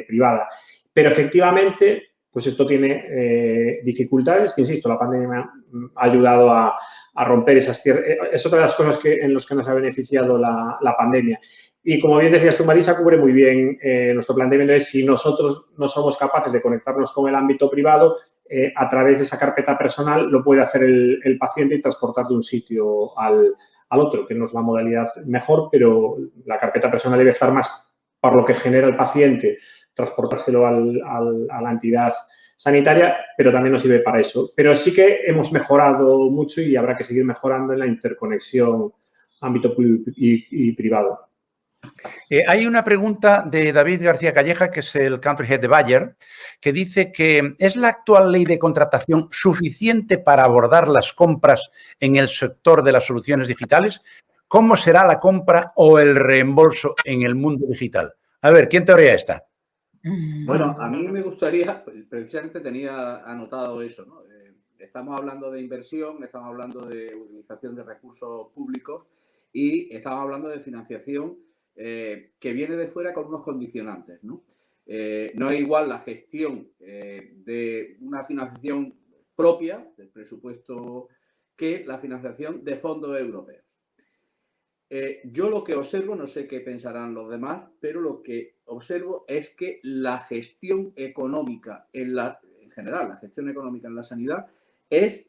privada. Pero efectivamente, pues esto tiene dificultades, que insisto, la pandemia ha ayudado a romper esas cierres. Es otra de las cosas en las que nos ha beneficiado la pandemia. Y como bien decías tú, Marisa, cubre muy bien nuestro planteamiento es si nosotros no somos capaces de conectarnos con el ámbito privado, a través de esa carpeta personal lo puede hacer el paciente y transportar de un sitio al otro, que no es la modalidad mejor, pero la carpeta personal debe estar más por lo que genera el paciente, transportárselo a la entidad sanitaria, pero también nos sirve para eso. Pero sí que hemos mejorado mucho y habrá que seguir mejorando en la interconexión ámbito público y privado. Hay una pregunta de David García Calleja, que es el Country Head de Bayer, que dice que ¿es la actual ley de contratación suficiente para abordar las compras en el sector de las soluciones digitales? ¿Cómo será la compra o el reembolso en el mundo digital? A ver, ¿quién teoría esta? Bueno, a mí me gustaría, precisamente tenía anotado eso, ¿no? Estamos hablando de inversión, estamos hablando de utilización de recursos públicos y estamos hablando de financiación que viene de fuera con unos condicionantes, ¿no? No es igual la gestión de una financiación propia del presupuesto que la financiación de fondos europeos. Yo lo que observo, no sé qué pensarán los demás, pero lo que observo es que la gestión económica en general, la gestión económica en la sanidad es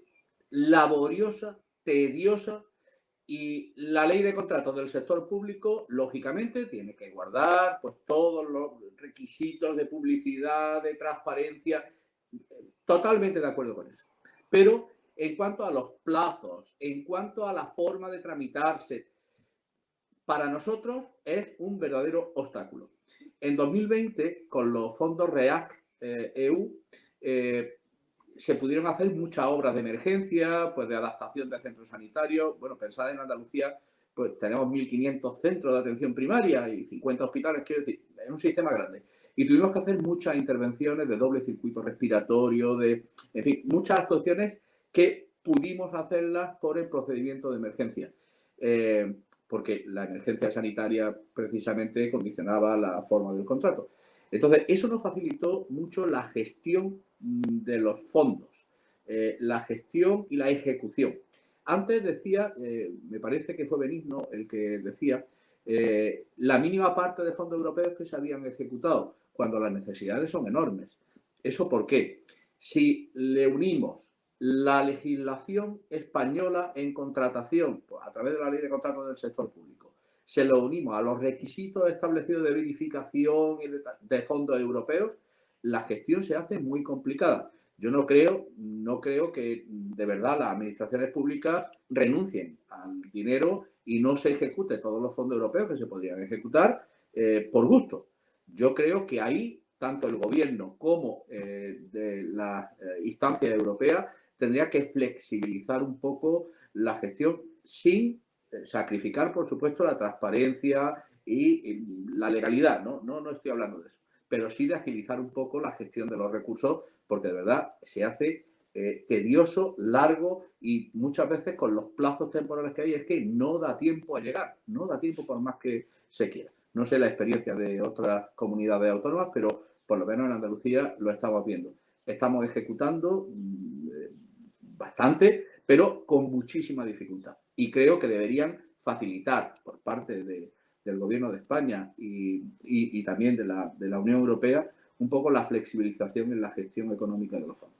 laboriosa, tediosa, y la ley de contratos del sector público, lógicamente, tiene que guardar pues, todos los requisitos de publicidad, de transparencia. Totalmente de acuerdo con eso. Pero en cuanto a los plazos, en cuanto a la forma de tramitarse, para nosotros es un verdadero obstáculo. En 2020, con los fondos REACT-EU, se pudieron hacer muchas obras de emergencia, pues de adaptación de centros sanitarios. Bueno, pensad en Andalucía, pues tenemos 1.500 centros de atención primaria y 50 hospitales, quiero decir, es un sistema grande. Y tuvimos que hacer muchas intervenciones de doble circuito respiratorio, en fin, muchas actuaciones que pudimos hacerlas por el procedimiento de emergencia. Porque la emergencia sanitaria precisamente condicionaba la forma del contrato. Entonces, eso nos facilitó mucho la gestión de los fondos, la gestión y la ejecución. Antes decía, me parece que fue Benigno el que decía, la mínima parte de fondos europeos que se habían ejecutado, cuando las necesidades son enormes. ¿Eso por qué? Si le unimos la legislación española en contratación, pues a través de la ley de contratos del sector público, se lo unimos a los requisitos establecidos de verificación y de fondos europeos, la gestión se hace muy complicada. Yo no creo que de verdad las administraciones públicas renuncien al dinero y no se ejecute todos los fondos europeos que se podrían ejecutar por gusto. Yo creo que ahí, tanto el gobierno como de la instancia europea, tendría que flexibilizar un poco la gestión sin sacrificar, por supuesto, la transparencia y la legalidad. No estoy hablando de eso, pero sí de agilizar un poco la gestión de los recursos, porque de verdad se hace tedioso, largo y muchas veces con los plazos temporales que hay es que no da tiempo a llegar, no da tiempo por más que se quiera. No sé la experiencia de otras comunidades autónomas, pero por lo menos en Andalucía lo estamos viendo. Estamos ejecutando bastante, pero con muchísima dificultad. Y creo que deberían facilitar por parte del Gobierno de España y también de la Unión Europea un poco la flexibilización en la gestión económica de los fondos.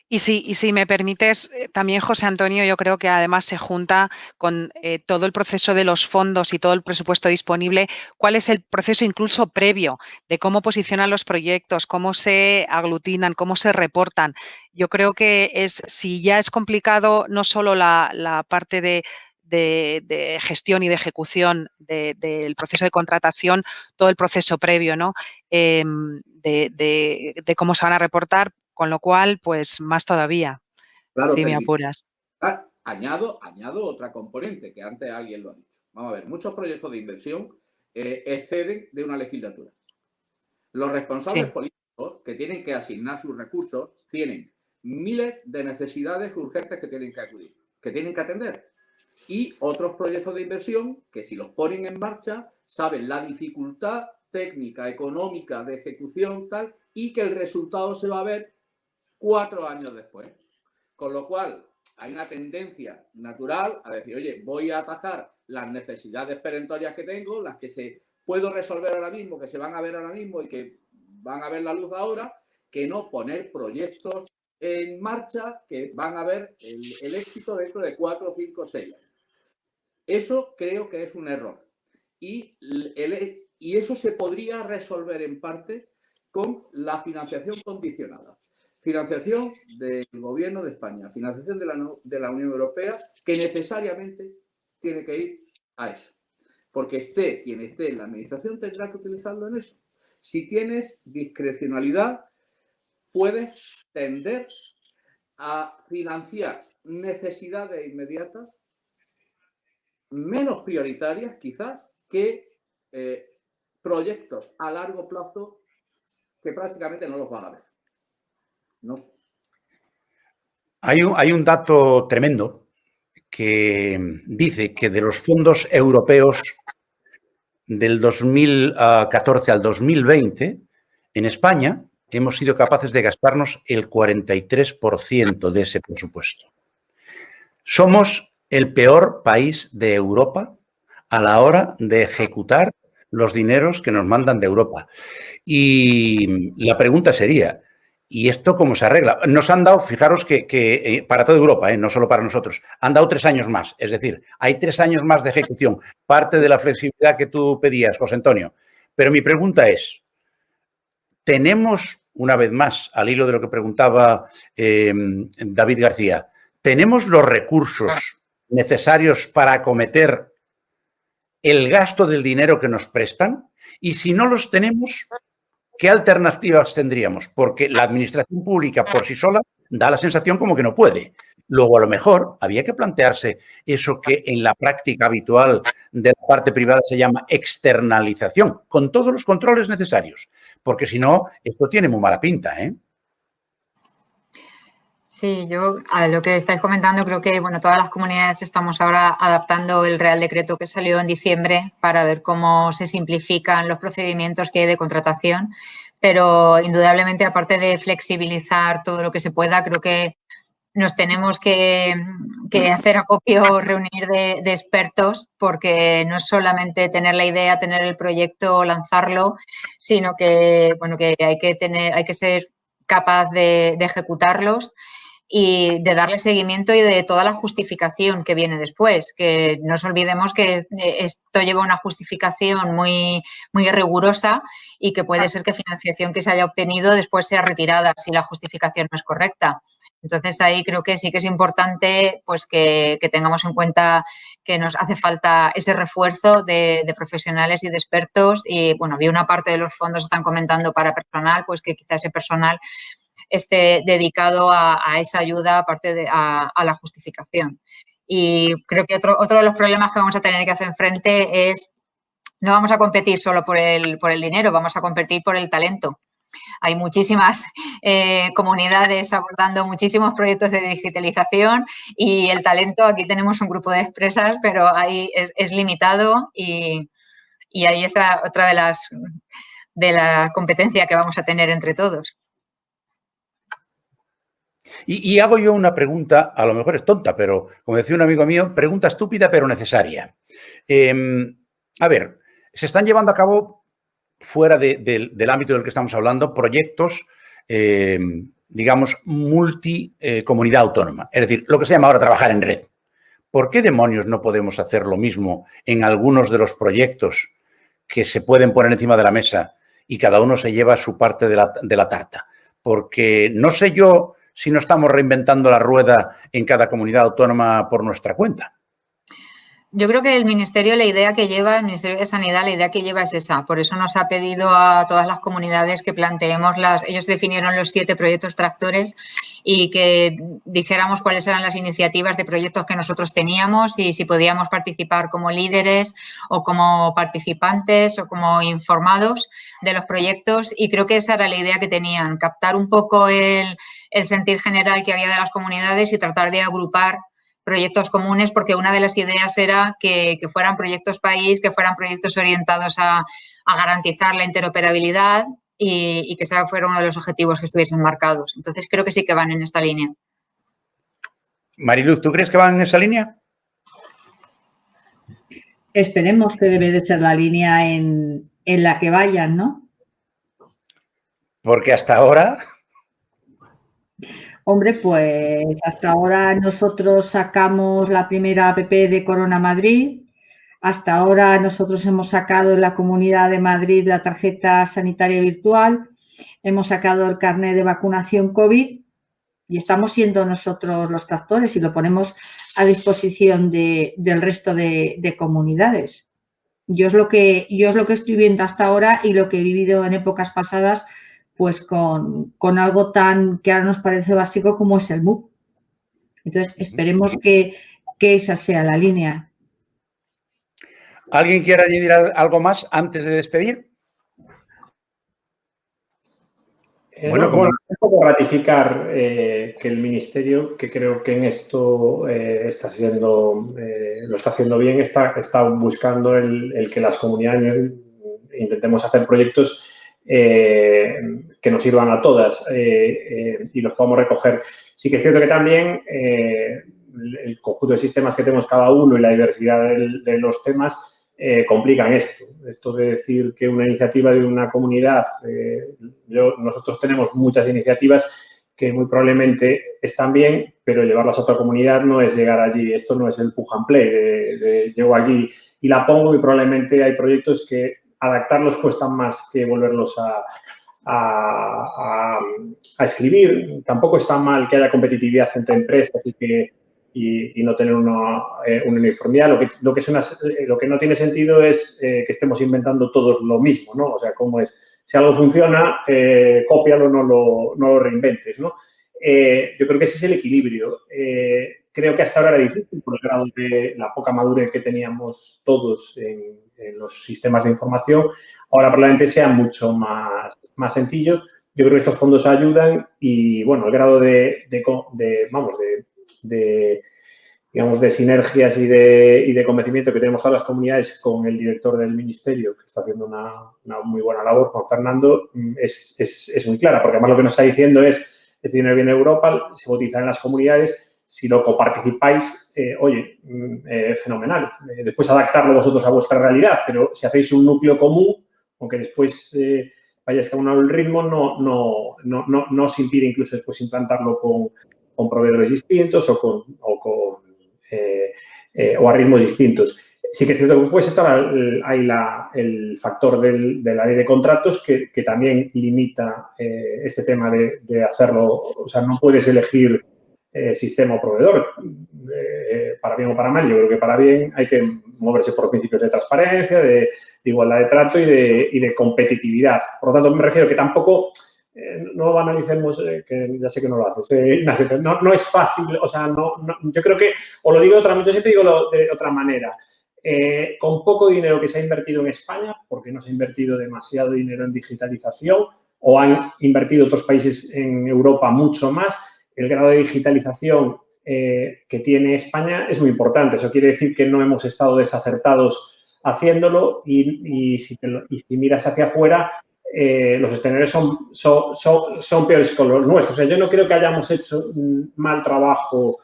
Y si me permites, también, José Antonio, yo creo que además se junta con todo el proceso de los fondos y todo el presupuesto disponible, cuál es el proceso incluso previo de cómo posicionan los proyectos, cómo se aglutinan, cómo se reportan. Yo creo que si ya es complicado no solo la parte de gestión y de ejecución del proceso de contratación, todo el proceso previo, ¿no? De cómo se van a reportar, con lo cual, pues más todavía, claro, si me apuras. Añado otra componente, que antes alguien lo ha dicho. Vamos a ver, muchos proyectos de inversión exceden de una legislatura. Los responsables políticos que tienen que asignar sus recursos tienen miles de necesidades urgentes que tienen que acudir, que tienen que atender. Y otros proyectos de inversión que si los ponen en marcha saben la dificultad técnica, económica, de ejecución, tal, y que el resultado se va a ver 4 años después. Con lo cual, hay una tendencia natural a decir, oye, voy a atajar las necesidades perentorias que tengo, las que puedo resolver ahora mismo, que se van a ver ahora mismo y que van a ver la luz ahora, que no poner proyectos en marcha que van a ver el éxito dentro de 4, 5, 6 años. Eso creo que es un error. Y eso se podría resolver en parte con la financiación condicionada. Financiación del Gobierno de España, financiación de la Unión Europea, que necesariamente tiene que ir a eso. Porque quien esté en la administración tendrá que utilizarlo en eso. Si tienes discrecionalidad, puedes tender a financiar necesidades inmediatas menos prioritarias, quizás, que proyectos a largo plazo que prácticamente no los van a ver. No sé. Hay un dato tremendo que dice que de los fondos europeos del 2014 al 2020, en España hemos sido capaces de gastarnos el 43% de ese presupuesto. Somos el peor país de Europa a la hora de ejecutar los dineros que nos mandan de Europa. Y la pregunta sería, ¿y esto cómo se arregla? Nos han dado, fijaros que para toda Europa, no solo para nosotros, han dado 3 años más. Es decir, hay 3 años más de ejecución. Parte de la flexibilidad que tú pedías, José Antonio. Pero mi pregunta es, ¿tenemos, una vez más, al hilo de lo que preguntaba David García, ¿tenemos los recursos necesarios para acometer el gasto del dinero que nos prestan y si no los tenemos, ¿qué alternativas tendríamos? Porque la administración pública por sí sola da la sensación como que no puede. Luego, a lo mejor, había que plantearse eso que en la práctica habitual de la parte privada se llama externalización, con todos los controles necesarios, porque si no, esto tiene muy mala pinta, ¿eh? Sí, yo a lo que estáis comentando creo que bueno, todas las comunidades estamos ahora adaptando el Real Decreto que salió en diciembre para ver cómo se simplifican los procedimientos que hay de contratación, pero indudablemente aparte de flexibilizar todo lo que se pueda, creo que nos tenemos que hacer acopio, reunir de expertos, porque no es solamente tener la idea, tener el proyecto, lanzarlo, sino que bueno, que hay que ser capaz de ejecutarlos y de darle seguimiento y de toda la justificación que viene después. Que no nos olvidemos que esto lleva una justificación muy, muy rigurosa y que puede ser que financiación que se haya obtenido después sea retirada si la justificación no es correcta. Entonces, ahí creo que sí que es importante pues que tengamos en cuenta que nos hace falta ese refuerzo de profesionales y de expertos. Y, bueno, vi una parte de los fondos están comentando para personal, pues que quizá ese personal esté dedicado a esa ayuda aparte a la justificación. Y creo que otro de los problemas que vamos a tener que hacer frente es no vamos a competir solo por el dinero, vamos a competir por el talento. Hay muchísimas comunidades abordando muchísimos proyectos de digitalización y el talento, aquí tenemos un grupo de empresas, pero ahí es limitado y ahí es otra de la competencia que vamos a tener entre todos. Y hago yo una pregunta, a lo mejor es tonta, pero como decía un amigo mío, pregunta estúpida pero necesaria. A ver, se están llevando a cabo fuera del ámbito del que estamos hablando, proyectos, digamos, multicomunidad autónoma. Es decir, lo que se llama ahora trabajar en red. ¿Por qué demonios no podemos hacer lo mismo en algunos de los proyectos que se pueden poner encima de la mesa y cada uno se lleva su parte de la tarta? Porque no sé yo si no estamos reinventando la rueda en cada comunidad autónoma por nuestra cuenta. Yo creo que el Ministerio de Sanidad, la idea que lleva es esa. Por eso nos ha pedido a todas las comunidades que planteemos ellos definieron los 7 proyectos tractores y que dijéramos cuáles eran las iniciativas de proyectos que nosotros teníamos y si podíamos participar como líderes o como participantes o como informados de los proyectos. Y creo que esa era la idea que tenían, captar un poco el sentir general que había de las comunidades y tratar de agrupar proyectos comunes, porque una de las ideas era que fueran proyectos país, que fueran proyectos orientados a garantizar la interoperabilidad y que ese fuera uno de los objetivos que estuviesen marcados. Entonces, creo que sí que van en esta línea. Mariluz, ¿tú crees que van en esa línea? Esperemos que debe de ser la línea en la que vayan, ¿no? Porque hasta ahora... Hombre, pues hasta ahora nosotros sacamos la primera app de Corona Madrid. Hasta ahora nosotros hemos sacado en la Comunidad de Madrid la tarjeta sanitaria virtual. Hemos sacado el carnet de vacunación COVID y estamos siendo nosotros los tractores y lo ponemos a disposición del resto de comunidades. Yo es lo que estoy viendo hasta ahora y lo que he vivido en épocas pasadas, pues con algo tan que ahora nos parece básico como es el MOOC. Entonces, esperemos que esa sea la línea. ¿Alguien quiere añadir algo más antes de despedir? Bueno, un poco ratificar que el Ministerio, que creo que en esto lo está haciendo bien, está buscando el que las comunidades intentemos hacer proyectos que nos sirvan a todas y los podamos recoger. Sí que es cierto que también el conjunto de sistemas que tenemos cada uno y la diversidad de los temas complican esto. Esto de decir que una iniciativa de una comunidad, nosotros tenemos muchas iniciativas que muy probablemente están bien, pero llevarlas a otra comunidad no es llegar allí. Esto no es el push and play de llego allí y la pongo y probablemente hay proyectos que adaptarlos cuesta más que volverlos a escribir. Tampoco está mal que haya competitividad entre empresas y y no tener una uniformidad. Lo que no tiene sentido es que estemos inventando todos lo mismo, ¿no? O sea, como es, si algo funciona, cópialo, no lo reinventes, ¿no? Yo creo que ese es el equilibrio. Creo que hasta ahora era difícil por el grado de la poca madurez que teníamos todos en los sistemas de información. Ahora probablemente sea mucho más sencillo. Yo creo que estos fondos ayudan y, bueno, el grado de sinergias y de convencimiento que tenemos todas las comunidades con el director del ministerio, que está haciendo una muy buena labor, con Fernando, es muy clara, porque además lo que nos está diciendo es, este dinero viene de Europa, se utiliza en las comunidades. Si lo coparticipáis, fenomenal. Después adaptarlo vosotros a vuestra realidad, pero si hacéis un núcleo común, aunque después vayáis cada uno al ritmo, no os impide incluso después implantarlo con proveedores distintos o a ritmos distintos. Sí que es cierto que puede estar ahí el factor de la ley de contratos que también limita este tema de hacerlo. O sea, no puedes elegir sistema o proveedor, para bien o para mal. Yo creo que para bien hay que moverse por principios de transparencia, de igualdad de trato y de competitividad. Por lo tanto, me refiero que tampoco no banalicemos, que ya sé que no lo haces, Ignacio, no es fácil, o sea, yo creo que, o lo digo de otra manera, yo siempre digo de otra manera, con poco dinero que se ha invertido en España, porque no se ha invertido demasiado dinero en digitalización, o han invertido otros países en Europa mucho más, el grado de digitalización que tiene España es muy importante. Eso quiere decir que no hemos estado desacertados haciéndolo y si miras hacia afuera, los escenarios son peores que los nuestros. O sea, yo no creo que hayamos hecho mal trabajo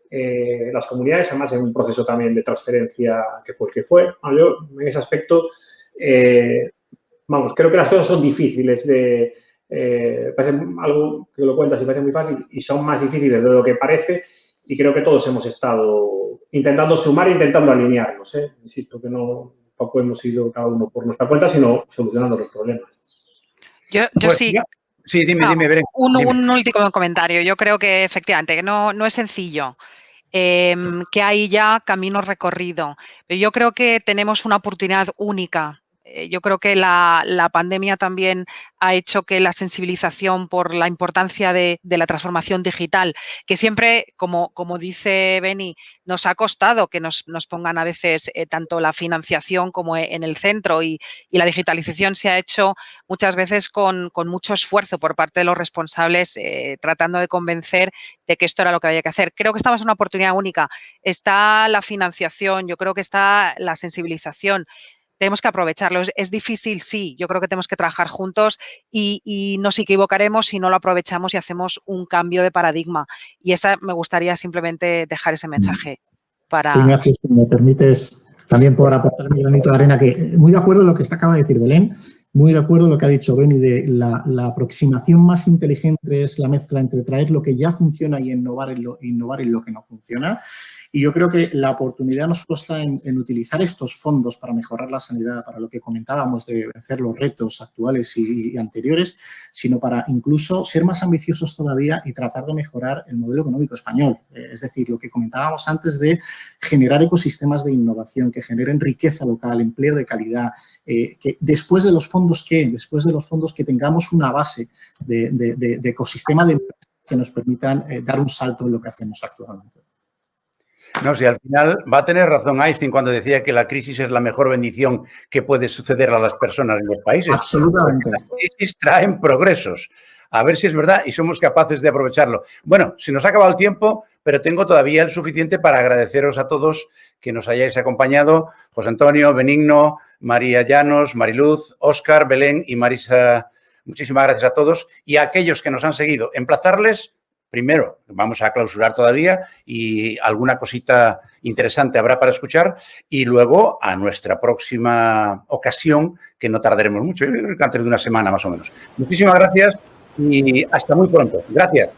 las comunidades, además en un proceso también de transferencia que fue el que fue. Yo, en ese aspecto, creo que las cosas son difíciles parece algo que lo cuentas y parece muy fácil y son más difíciles de lo que parece y creo que todos hemos estado intentando sumar e intentando alinearnos. Insisto que tampoco hemos ido cada uno por nuestra cuenta, sino solucionando los problemas. Yo pues, sí. Sí, dime, Belén. Un último comentario. Yo creo que efectivamente que no es sencillo. Que hay ya camino recorrido. Pero yo creo que tenemos una oportunidad única. Yo creo que la pandemia también ha hecho que la sensibilización por la importancia de la transformación digital, que siempre, como dice Beni, nos ha costado que nos pongan a veces tanto la financiación como en el centro y la digitalización se ha hecho muchas veces con mucho esfuerzo por parte de los responsables tratando de convencer de que esto era lo que había que hacer. Creo que estamos en una oportunidad única. Está la financiación, yo creo que está la sensibilización. Tenemos que aprovecharlo. Es difícil, sí. Yo creo que tenemos que trabajar juntos y nos equivocaremos si no lo aprovechamos y hacemos un cambio de paradigma. Y me gustaría simplemente dejar ese mensaje para... Ignacio, si me permites también por aportar mi granito de arena, que muy de acuerdo en lo que acaba de decir Belén, muy de acuerdo en lo que ha dicho Beni, de la aproximación más inteligente es la mezcla entre traer lo que ya funciona y innovar en lo que no funciona. Y yo creo que la oportunidad no solo está en utilizar estos fondos para mejorar la sanidad, para lo que comentábamos de vencer los retos actuales y anteriores, sino para incluso ser más ambiciosos todavía y tratar de mejorar el modelo económico español. Es decir, lo que comentábamos antes de generar ecosistemas de innovación que generen riqueza local, empleo de calidad, que después de los fondos que tengamos una base de ecosistema de empresas que nos permitan dar un salto en lo que hacemos actualmente. No, si al final va a tener razón Einstein cuando decía que la crisis es la mejor bendición que puede suceder a las personas en los países. Absolutamente. Las crisis traen progresos. A ver si es verdad y somos capaces de aprovecharlo. Bueno, se nos ha acabado el tiempo, pero tengo todavía el suficiente para agradeceros a todos que nos hayáis acompañado. José Antonio, Benigno, María Llanos, Mariluz, Óscar, Belén y Marisa. Muchísimas gracias a todos y a aquellos que nos han seguido. Emplazarles. Primero, vamos a clausurar todavía y alguna cosita interesante habrá para escuchar y luego a nuestra próxima ocasión, que no tardaremos mucho, antes de una semana más o menos. Muchísimas gracias y hasta muy pronto. Gracias.